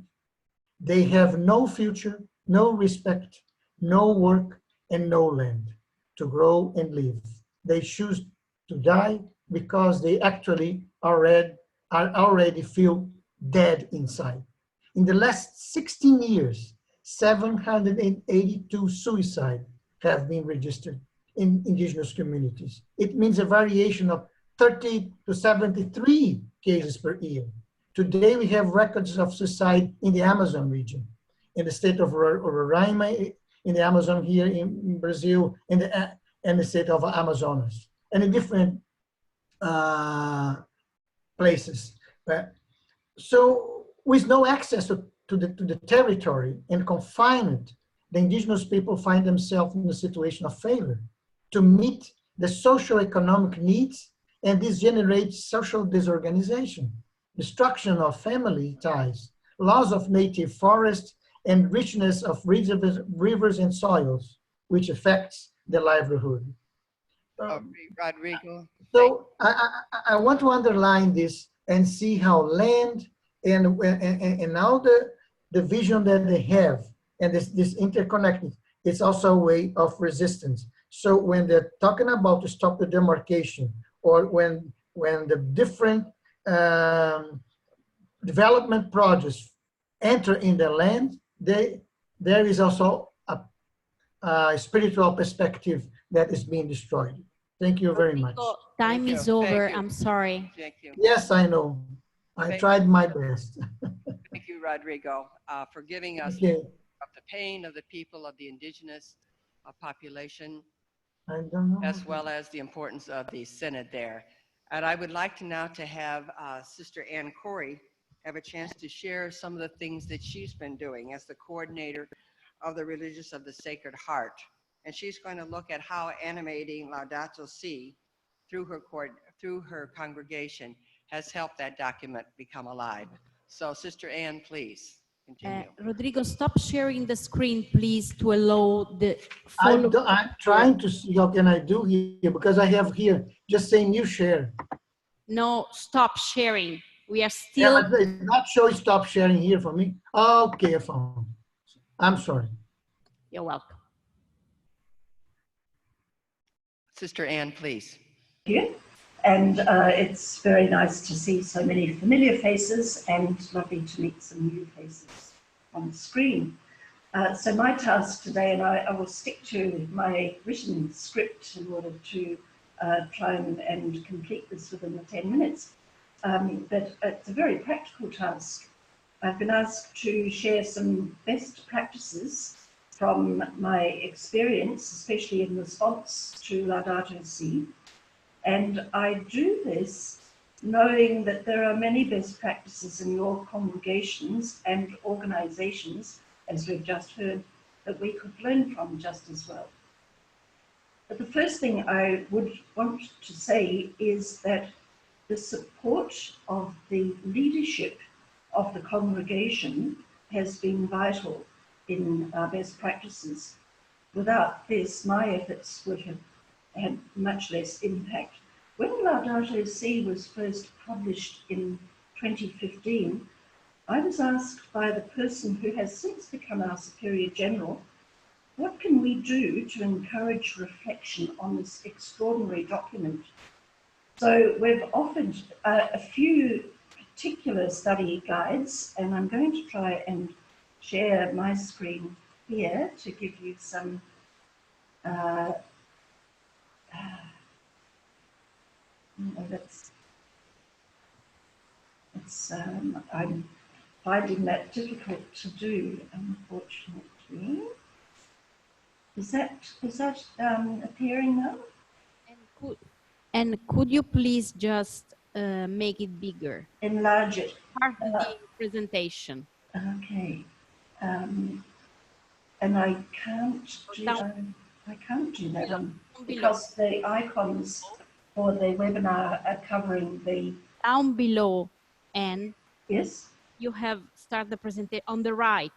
They have no future, no respect, no work, and no land to grow and live. They choose to die because they actually already feel dead inside. In the last 16 years, 782 suicides have been registered in indigenous communities. It means a variation of 30 to 73 cases per year. Today, we have records of suicide in the Amazon region, in the state of Roraima, in the Amazon here in Brazil, in the state of Amazonas, and in different places. So with no access to the territory and confinement, the indigenous people find themselves in a situation of failure to meet the socio-economic needs, and this generates social disorganization, destruction of family ties, loss of native forests, and richness of rivers and soils, which affects the livelihood. Rodrigo. So I want to underline this and see how land and now the vision that they have and this interconnected, it's also a way of resistance. So when they're talking about to stop the demarcation, or when the different development projects enter in the land, there is also a spiritual perspective that is being destroyed. Thank you very much. Time is over. I'm sorry. Thank you. Yes, I know. I tried my best. Thank you, Rodrigo, for giving us Okay. of the pain of the people of the indigenous population, I don't know. as well as the importance of the Synod there. And I would like to now to have Sister Ann Corey have a chance to share some of the things that she's been doing as the coordinator of the Religious of the Sacred Heart. And she's going to look at how animating Laudato Si through her congregation has helped that document become alive. So Sister Ann, please continue. Rodrigo, stop sharing the screen, please, to allow the I'm trying to see how can I do here, because I have here just saying new share. No, stop sharing. We are still. Yeah, but it's not showing stop sharing here for me. Okay, I found. I'm sorry. You're welcome. Sister Ann, please. Thank you. And it's very nice to see so many familiar faces and lovely to meet some new faces on the screen. So my task today, and I will stick to my written script in order to try and complete this within the 10 minutes. But it's a very practical task. I've been asked to share some best practices from my experience, especially in response to Laudato Si. And I do this knowing that there are many best practices in your congregations and organizations, as we've just heard, that we could learn from just as well. But the first thing I would want to say is that the support of the leadership of the congregation has been vital in our best practices. Without this, my efforts would have had much less impact. When Laudato Si was first published in 2015, I was asked by the person who has since become our Superior General, what can we do to encourage reflection on this extraordinary document? So we've offered a few particular study guides, and I'm going to try and share my screen here to give you some I'm finding that difficult to do, unfortunately. Is that appearing now? And could you please just make it bigger? Enlarge it. Part of the presentation. Okay. And I can't do that one because the icons for the webinar are covering the... Down below, and yes, you have start the presentation on the right,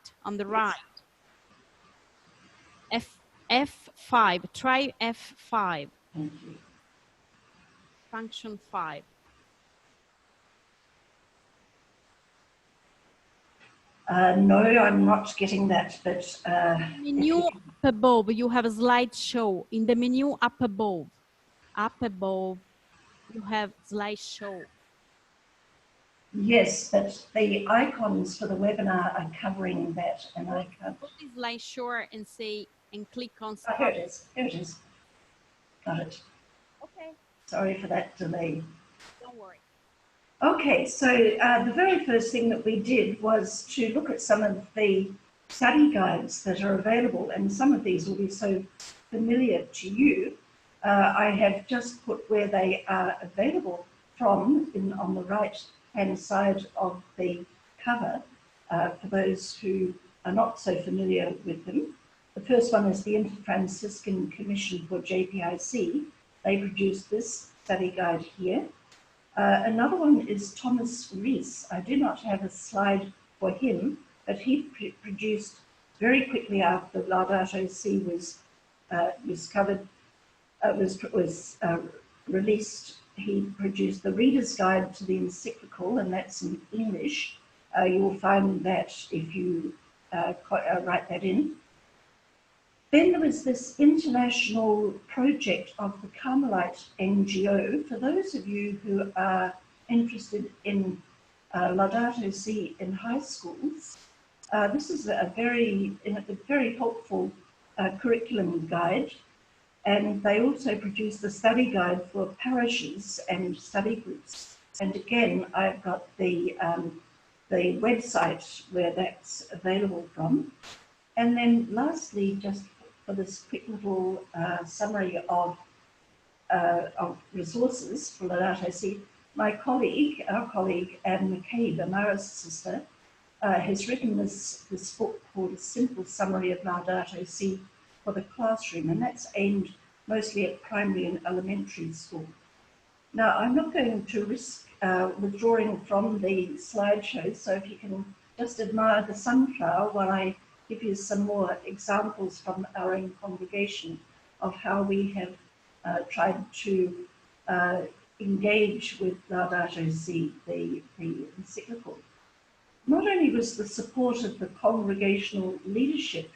F5, try F5. Thank you. Function 5. No, I'm not getting that, but... menu up above, you have a slideshow. In the menu up above, you have slideshow. Yes, but the icons for the webinar are covering that, and I can't. Put this line short and say, and click on Oh, start. here it is. Here it is. Got it. Okay, Sorry for that delay. don't worry. Okay, so the very first thing that we did was to look at some of the study guides that are available, and some of these will be so familiar to you. I have just put where they are available from on the right-hand side of the cover for those who are not so familiar with them. The first one is the Inter-Franciscan Commission for JPIC. They produced this study guide here. Another one is Thomas Rees. I do not have a slide for him, but he produced very quickly after Laudato Si was released. He produced the Reader's Guide to the Encyclical, and that's in English. You will find that if you write that in. Then there was this international project of the Carmelite NGO. For those of you who are interested in Laudato Si in high schools, this is a very helpful curriculum guide. And they also produced a study guide for parishes and study groups. And again, I've got the website where that's available from. And then lastly, just for this quick little summary of resources for Laudato Si, our colleague, Anne McCabe, Amara's sister, has written this book called A Simple Summary of Laudato Si for the Classroom, and that's aimed mostly at primary and elementary school. Now, I'm not going to risk withdrawing from the slideshow, so if you can just admire the sunflower while I give you some more examples from our own congregation of how we have tried to engage with Laudato Si, the encyclical. Not only was the support of the congregational leadership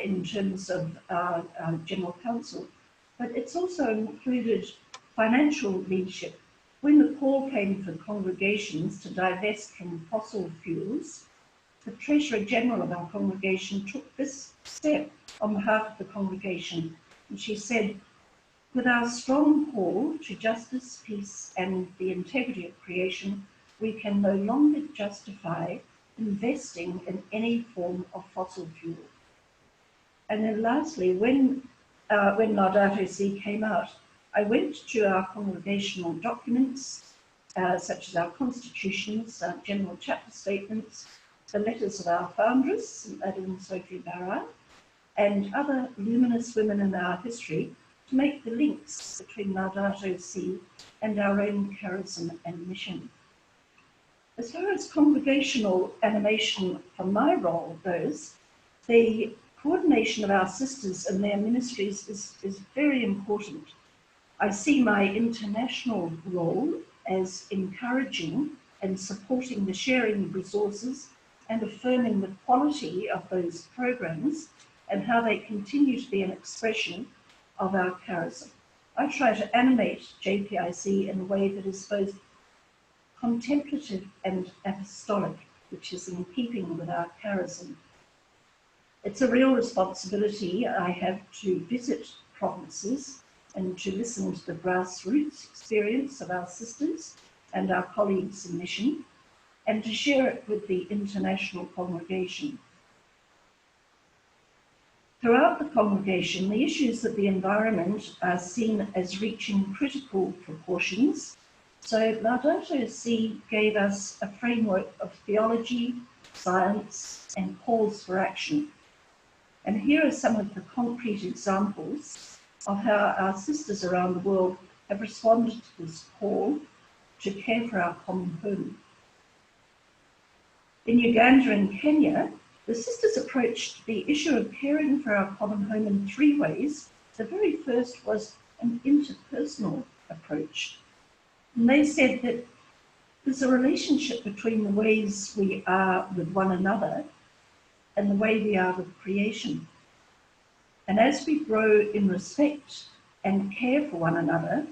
in terms of our General Council, but it's also included financial leadership. When the call came for congregations to divest from fossil fuels, the Treasurer General of our congregation took this step on behalf of the congregation, and she said, with our strong call to justice, peace, and the integrity of creation, we can no longer justify investing in any form of fossil fuel. And then lastly, when Laudato Si came out, I went to our congregational documents, such as our constitutions, our general chapter statements, the letters of our foundress, St. Adeline Sophie Barra, and other luminous women in our history to make the links between Laudato Si and our own charism and mission. As far as congregational animation from my role goes, the coordination of our sisters and their ministries is very important. I see my international role as encouraging and supporting the sharing of resources and affirming the quality of those programs and how they continue to be an expression of our charism. I try to animate JPIC in a way that is both contemplative and apostolic, which is in keeping with our charism. It's a real responsibility I have to visit provinces and to listen to the grassroots experience of our sisters and our colleagues in mission, and to share it with the international congregation. Throughout the congregation, the issues of the environment are seen as reaching critical proportions. So Laudato Si gave us a framework of theology, science, and calls for action. And here are some of the concrete examples of how our sisters around the world have responded to this call to care for our common home. In Uganda and Kenya, the sisters approached the issue of caring for our common home in three ways. The very first was an interpersonal approach. And they said that there's a relationship between the ways we are with one another and the way we are with creation. And as we grow in respect and care for one another,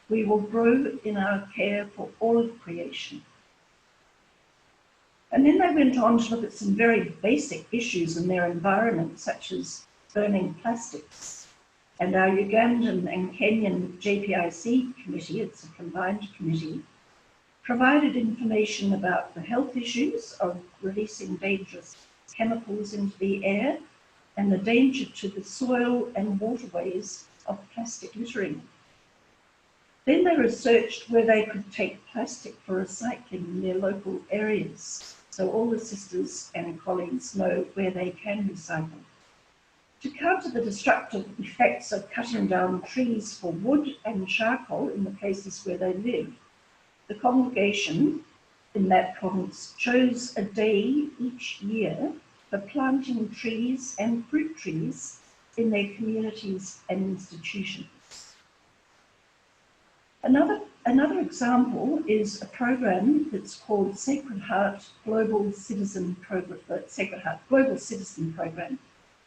we will grow in our care for all of creation. And then they went on to look at some very basic issues in their environment, such as burning plastics. And our Ugandan and Kenyan JPIC committee, it's a combined committee, provided information about the health issues of releasing dangerous chemicals into the air and the danger to the soil and waterways of plastic littering. Then they researched where they could take plastic for recycling in their local areas, so all the sisters and colleagues know where they can recycle. To counter the destructive effects of cutting down trees for wood and charcoal in the places where they live, the congregation in that province chose a day each year for planting trees and fruit trees in their communities and institutions. Another example is a program that's called Sacred Heart Global Citizen Program. Sacred Heart Global Citizen Program.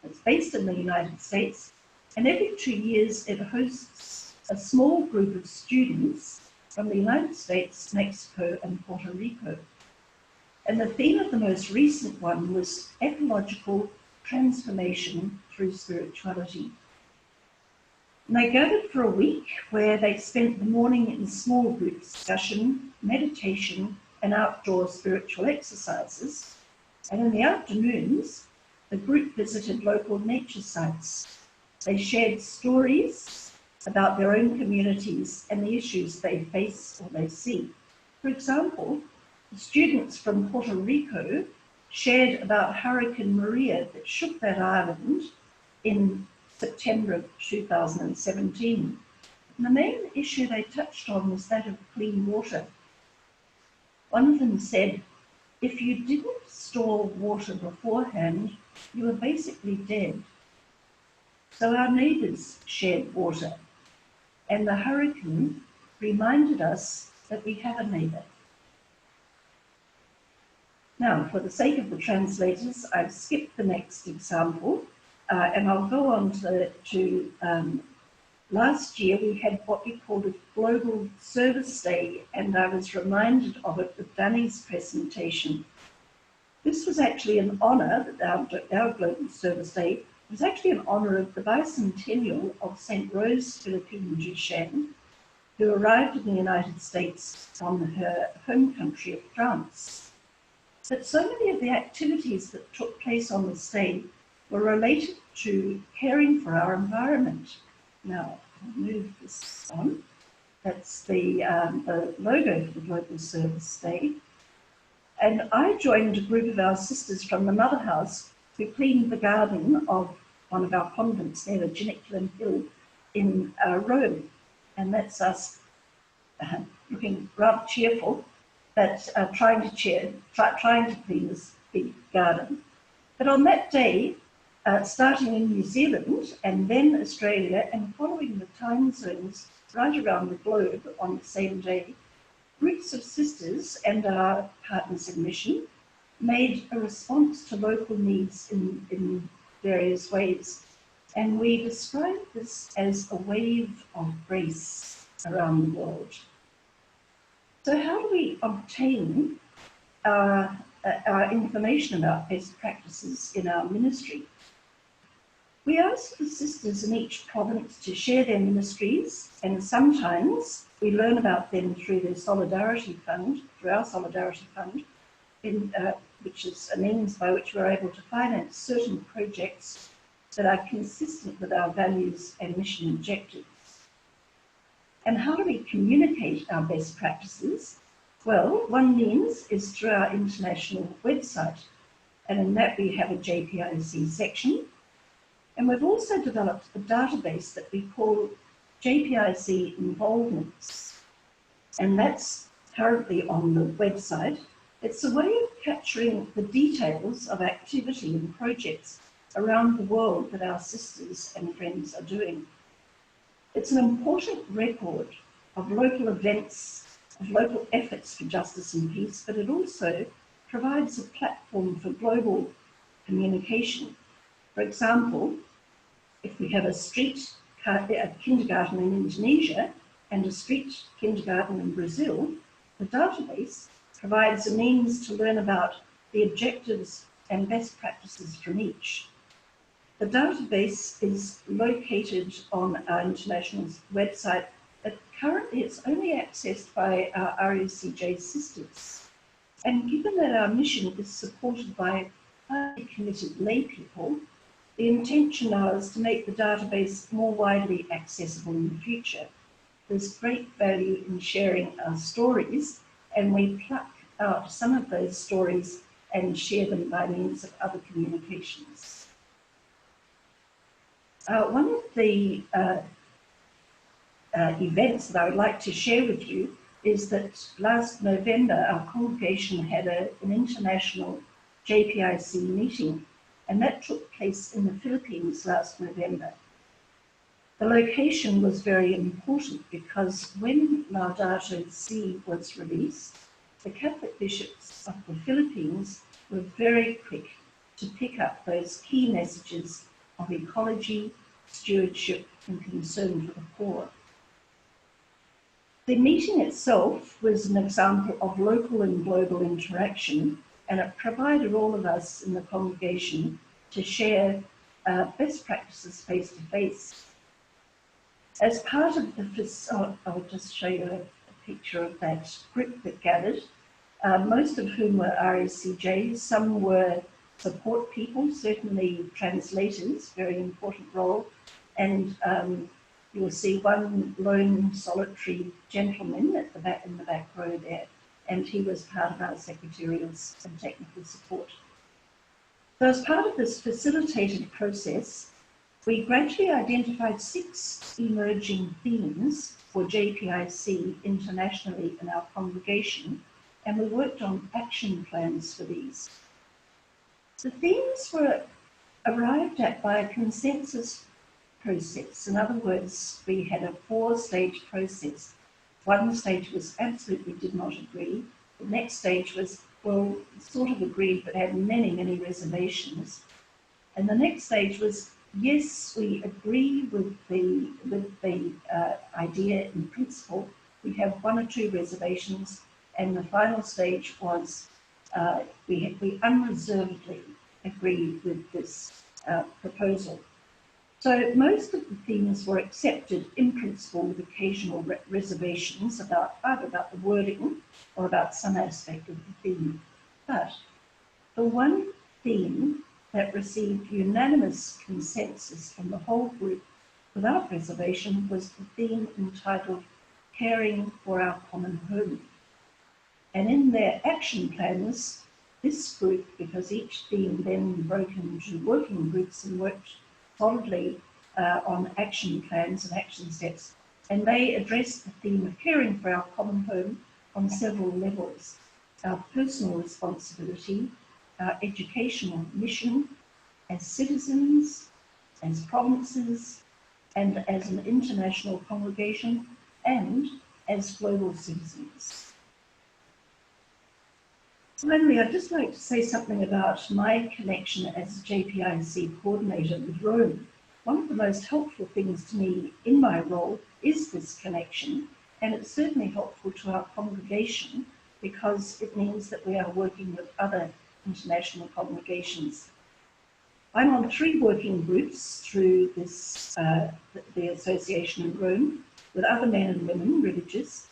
It's based in the United States, and every 2 years it hosts a small group of students from the United States, Mexico, and Puerto Rico. And the theme of the most recent one was ecological transformation through spirituality. And they gathered for a week where they spent the morning in small group discussion, meditation, and outdoor spiritual exercises. And in the afternoons, the group visited local nature sites. They shared stories about their own communities and the issues they face or they see. For example, the students from Puerto Rico shared about Hurricane Maria that shook that island in September of 2017. And the main issue they touched on was that of clean water. One of them said, if you didn't store water beforehand, you were basically dead. So our neighbours shared water, and the hurricane reminded us that we have a neighbour. Now, for the sake of the translators, I've skipped the next example, and I'll go on to last year we had what we called a Global Service Day, and I was reminded of it with Danny's presentation. This was actually an honour, our Global Service Day was actually an honour of the bicentennial of St. Rose Philippine Duchenne, who arrived in the United States from her home country of France. But so many of the activities that took place on this day were related to caring for our environment. Now, I'll move this on. That's the logo for the Global Service Day. And I joined a group of our sisters from the Mother House who cleaned the garden of one of our convents there, the Geniculum Hill in Rome. And that's us looking rather cheerful, but trying to clean this big garden. But on that day, starting in New Zealand and then Australia and following the time zones right around the globe on the same day, groups of sisters and our partners in mission made a response to local needs in various ways. And we describe this as a wave of grace around the world. So how do we obtain our information about best practices in our ministry? We ask the sisters in each province to share their ministries, and sometimes we learn about them through their Solidarity Fund, through our Solidarity Fund, which is a means by which we're able to finance certain projects that are consistent with our values and mission objectives. And how do we communicate our best practices? Well, one means is through our international website, and in that we have a JPIC section. And we've also developed a database that we call JPIC Involvements, and that's currently on the website. It's a way of capturing the details of activity and projects around the world that our sisters and friends are doing. It's an important record of local events, of local efforts for justice and peace, but it also provides a platform for global communication. For example, if we have a kindergarten in Indonesia and a street kindergarten in Brazil, the database provides a means to learn about the objectives and best practices from each. The database is located on our international website, but currently it's only accessed by our RUCJ sisters. And given that our mission is supported by highly committed lay people, the intention now is to make the database more widely accessible in the future. There's great value in sharing our stories, and we pluck out some of those stories and share them by means of other communications. One of the events that I would like to share with you is that last November, our congregation had an international JPIC meeting, and that took place in the Philippines last November. The location was very important because when Laudato Si was released, the Catholic bishops of the Philippines were very quick to pick up those key messages of ecology, stewardship, and concern for the poor. The meeting itself was an example of local and global interaction, and it provided all of us in the congregation to share best practices face to face. As part of the, I'll just show you a picture of that group that gathered, most of whom were RSCJs, some were support people, certainly translators, very important role, and you'll see one lone solitary gentleman at the back, in the back row there, and he was part of our secretarial and technical support. So as part of this facilitated process, we gradually identified 6 emerging themes for JPIC internationally in our congregation, and we worked on action plans for these. The themes were arrived at by a consensus process. In other words, we had a 4-stage process. One stage was absolutely did not agree. The next stage was, well, sort of agreed, but had many, many reservations. And the next stage was, yes, we agree with the idea in principle. We have 1 or 2 reservations. And the final stage was, we unreservedly agree with this proposal. So most of the themes were accepted in principle with occasional reservations about either about the wording or about some aspect of the theme. But the one theme that received unanimous consensus from the whole group without reservation was the theme entitled Caring for Our Common Home. And in their action plans, this group, because each theme then broke into working groups and worked solidly on action plans and action steps, and they addressed the theme of caring for our common home on several levels: our personal responsibility, our educational mission as citizens, as provinces, and as an international congregation, and as global citizens. Finally, I'd just like to say something about my connection as a JPIC coordinator with Rome. One of the most helpful things to me in my role is this connection, and it's certainly helpful to our congregation because it means that we are working with other international congregations. I'm on 3 working groups through this, the association in Rome with other men and women, religious,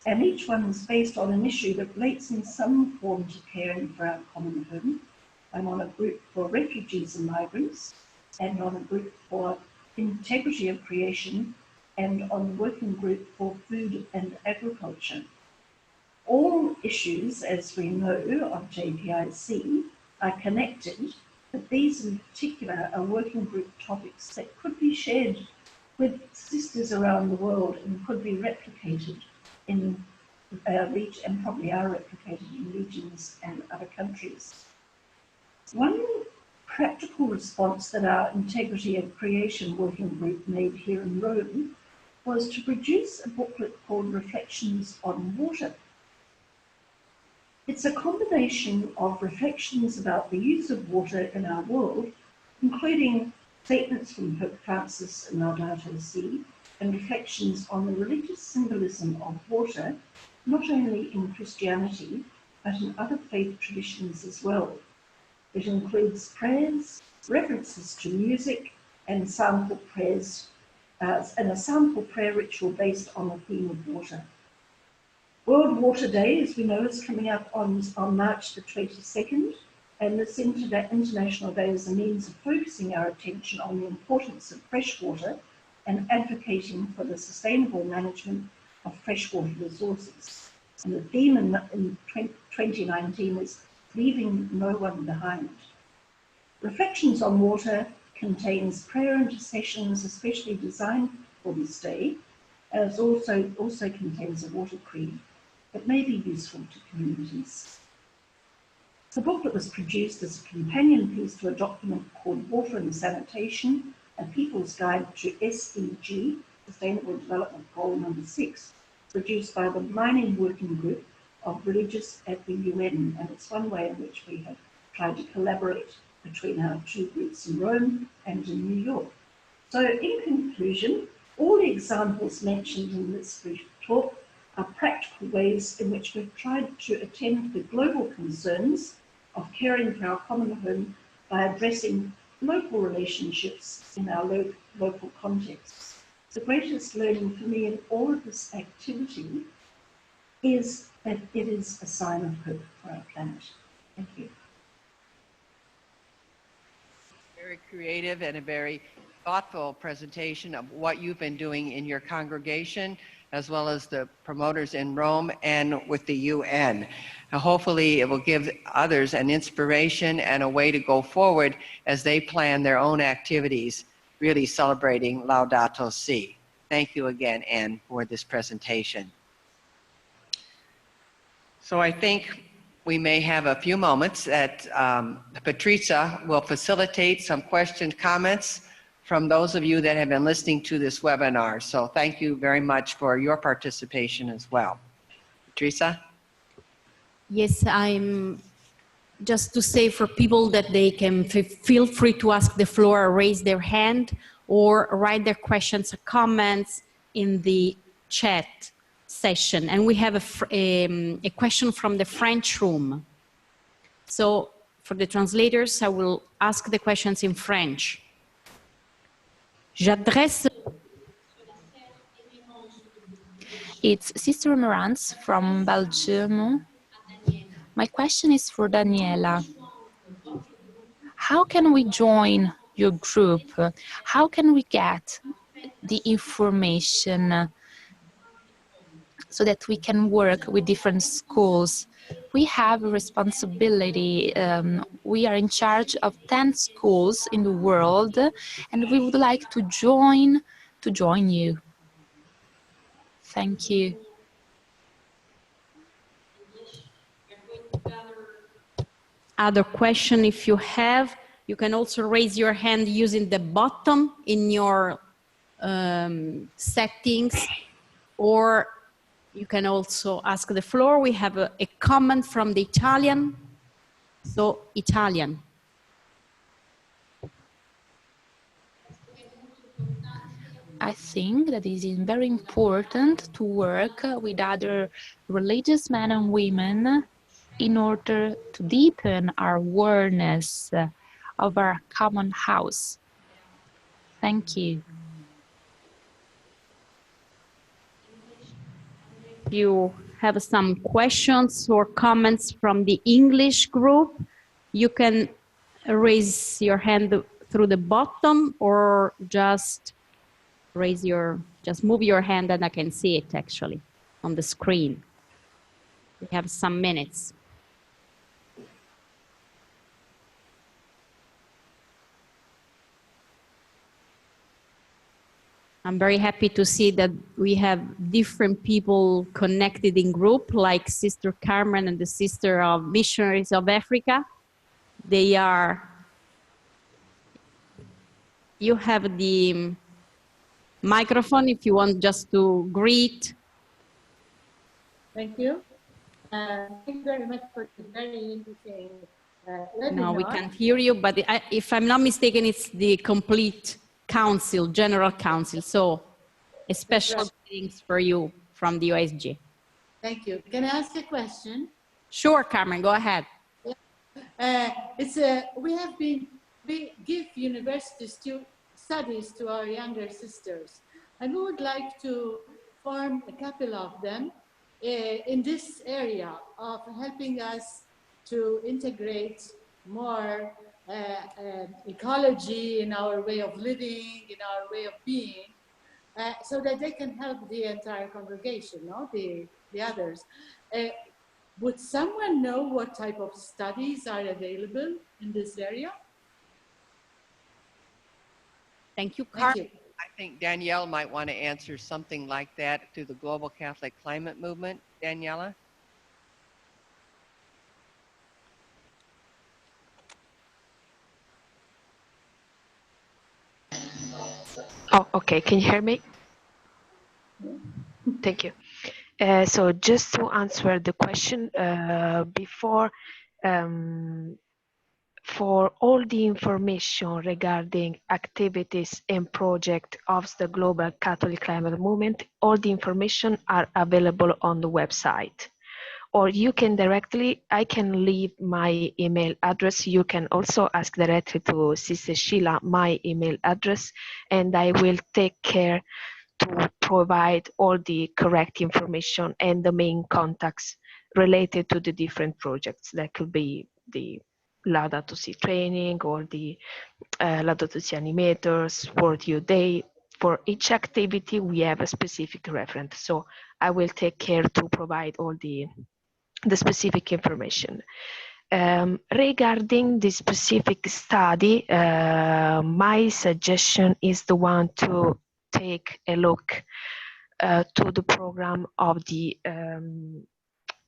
and each one is based on an issue that relates in some form to caring for our common home. I'm on a group for refugees and migrants, and on a group for integrity of creation, and on a working group for food and agriculture. All issues, as we know, of JPIC are connected, but these in particular are working group topics that could be shared with sisters around the world and could be replicated in region, and probably are replicated in regions and other countries. One practical response that our Integrity of Creation working group made here in Rome was to produce a booklet called Reflections on Water. It's a combination of reflections about the use of water in our world, including statements from Pope Francis and Laudato Si, and reflections on the religious symbolism of water, not only in Christianity, but in other faith traditions as well. It includes prayers, references to music, and sample prayers, and a sample prayer ritual based on the theme of water. World Water Day, as we know, is coming up on March the 22nd, and this International Day is a means of focusing our attention on the importance of fresh water and advocating for the sustainable management of freshwater resources. And the theme in 2019 is leaving no one behind. Reflections on Water contains prayer intercessions especially designed for this day, as also contains a water creed that may be useful to communities. The booklet was produced as a companion piece to a document called Water and Sanitation, a People's Guide to SDG, Sustainable Development Goal number 6, produced by the Mining Working Group of Religious at the UN, and it's one way in which we have tried to collaborate between our two groups in Rome and in New York. So in conclusion, all the examples mentioned in this brief talk are practical ways in which we've tried to attend to the global concerns of caring for our common home by addressing local relationships in our local contexts. The greatest learning for me in all of this activity is that it is a sign of hope for our planet. Thank you. Very creative and a very thoughtful presentation of what you've been doing in your congregation, as well as the promoters in Rome and with the UN. Now, hopefully it will give others an inspiration and a way to go forward as they plan their own activities, really celebrating Laudato Si. Thank you again, Anne, for this presentation. So I think we may have a few moments that Patrizia will facilitate some questions, comments from those of you that have been listening to this webinar. So thank you very much for your participation as well. Patrizia? Yes, I'm just to say for people that they can feel free to ask the floor, raise their hand, or write their questions or comments in the chat session. And we have a question from the French room. So for the translators, I will ask the questions in French. J'adresse. It's Sister Marantz from Belgium. My question is for Daniela. How can we join your group? How can we get the information so that we can work with different schools? We have a responsibility. We are in charge of 10 schools in the world, and we would like to join you. Thank you. Other question, if you have, you can also raise your hand using the button in your settings, or you can also ask the floor. We have a comment from the Italian. So, Italian. I think that it is very important to work with other religious men and women in order to deepen our awareness of our common house. Thank you. You have some questions or comments from the English group, you can raise your hand through the bottom, or just move your hand and I can see it actually on the screen. We have some minutes. I'm very happy to see that we have different people connected in group, like Sister Carmen and the Sister of Missionaries of Africa. You have the microphone if you want just to greet. Thank you. Thank you very much for the very interesting webinar. No, we can't hear you, but if I'm not mistaken, it's the complete council, general council. So a special greetings for you from the UISG. Thank you. Can I ask a question? Sure, Carmen, go ahead. We give university studies to our younger sisters, and we would like to form a couple of them in this area of helping us to integrate more ecology in our way of living, in our way of being, so that they can help the entire congregation, no? The others. Would someone know what type of studies are available in this area? Thank you, Thank Carmen. you. I think Danielle might want to answer something like that through the Global Catholic Climate Movement. Daniela? Oh, okay. Can you hear me? Thank you. So just to answer the question before, for all the information regarding activities and projects of the Global Catholic Climate Movement, all the information are available on the website. Or you can directly, I can leave my email address. You can also ask directly to Sister Sheila my email address, and I will take care to provide all the correct information and the main contacts related to the different projects. That could be the Laudato Si training or the Laudato Si animators, World Youth Day. For each activity, we have a specific reference. So I will take care to provide all the specific information. Regarding the specific study, my suggestion is the one to take a look to the program of the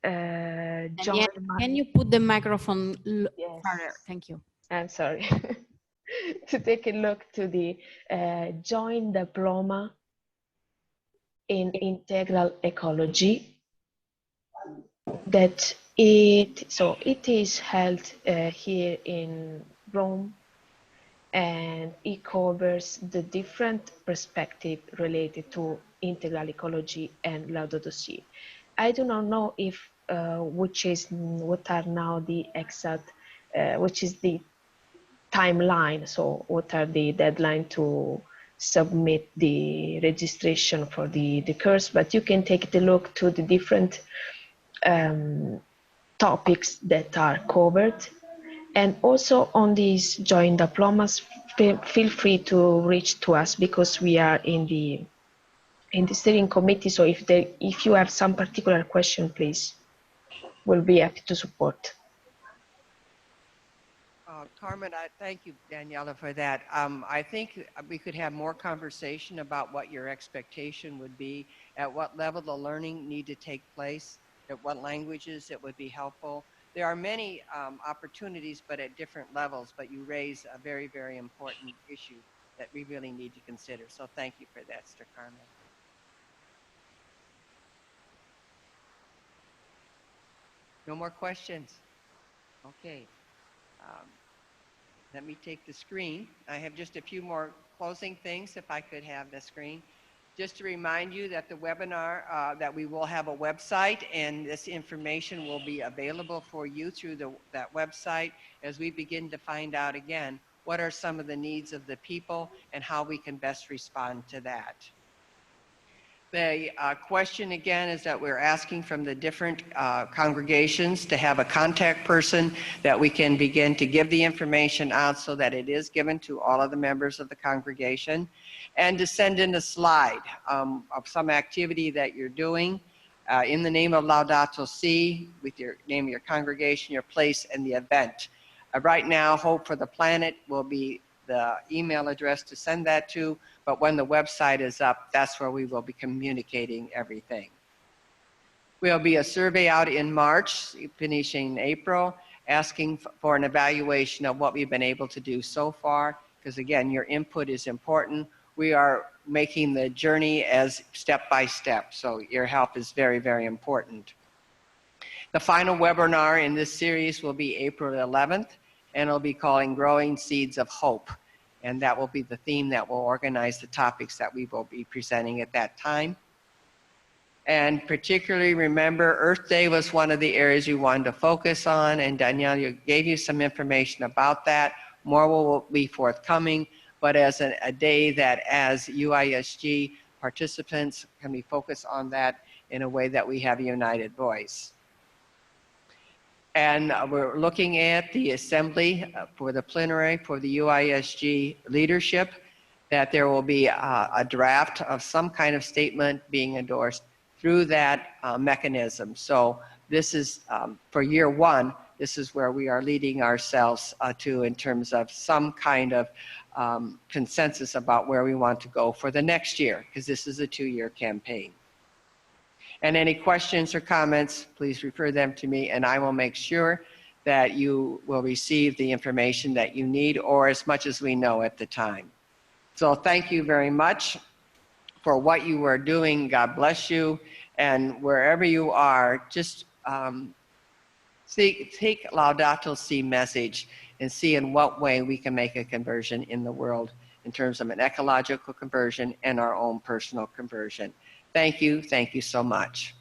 Danielle, can you put the microphone farther? Thank you. I'm sorry. To take a look to the joint diploma in integral ecology. That it is held here in Rome, and it covers the different perspective related to integral ecology and Laudato Si. I do not know if what are now the exact which is the timeline, so what are the deadline to submit the registration for the course, but you can take a look to the different topics that are covered. And also on these joint diplomas, feel free to reach to us, because we are in the steering committee. So if you have some particular question, please, we'll be happy to support. Carmen, I thank you, Daniela, for that. I think we could have more conversation about what your expectation would be, at what level the learning need to take place, at what languages it would be helpful. There are many opportunities, but at different levels, but you raise a very, very important issue that we really need to consider. So thank you for that, Sister Carmen. No more questions? Okay. Let me take the screen. I have just a few more closing things, if I could have the screen. Just to remind you that the webinar, that we will have a website, and this information will be available for you through that website as we begin to find out again what are some of the needs of the people and how we can best respond to that. The question again is that we're asking from the different congregations to have a contact person that we can begin to give the information out so that it is given to all of the members of the congregation, and to send in a slide of some activity that you're doing in the name of Laudato Si, with your name of your congregation, your place, and the event. Right now, Hope for the Planet will be the email address to send that to, but when the website is up, that's where we will be communicating everything. There'll be a survey out in March, finishing April, asking for an evaluation of what we've been able to do so far, because again, your input is important. We are making the journey as step by step, so your help is very, very important. The final webinar in this series will be April 11th, and it'll be calling Growing Seeds of Hope. And that will be the theme that will organize the topics that we will be presenting at that time. And particularly remember, Earth Day was one of the areas we wanted to focus on, and Danielle gave you some information about that. More will be forthcoming, but as a day that as UISG participants can be focused on that in a way that we have a united voice. And we're looking at the assembly for the plenary for the UISG leadership, that there will be a draft of some kind of statement being endorsed through that mechanism. So this is for year one, this is where we are leading ourselves to in terms of some kind of consensus about where we want to go for the next year, because this is a 2-year campaign. And any questions or comments, please refer them to me, and I will make sure that you will receive the information that you need, or as much as we know at the time. So thank you very much for what you are doing. God bless you. And wherever you are, just take Laudato Si message and see in what way we can make a conversion in the world in terms of an ecological conversion and our own personal conversion. Thank you so much.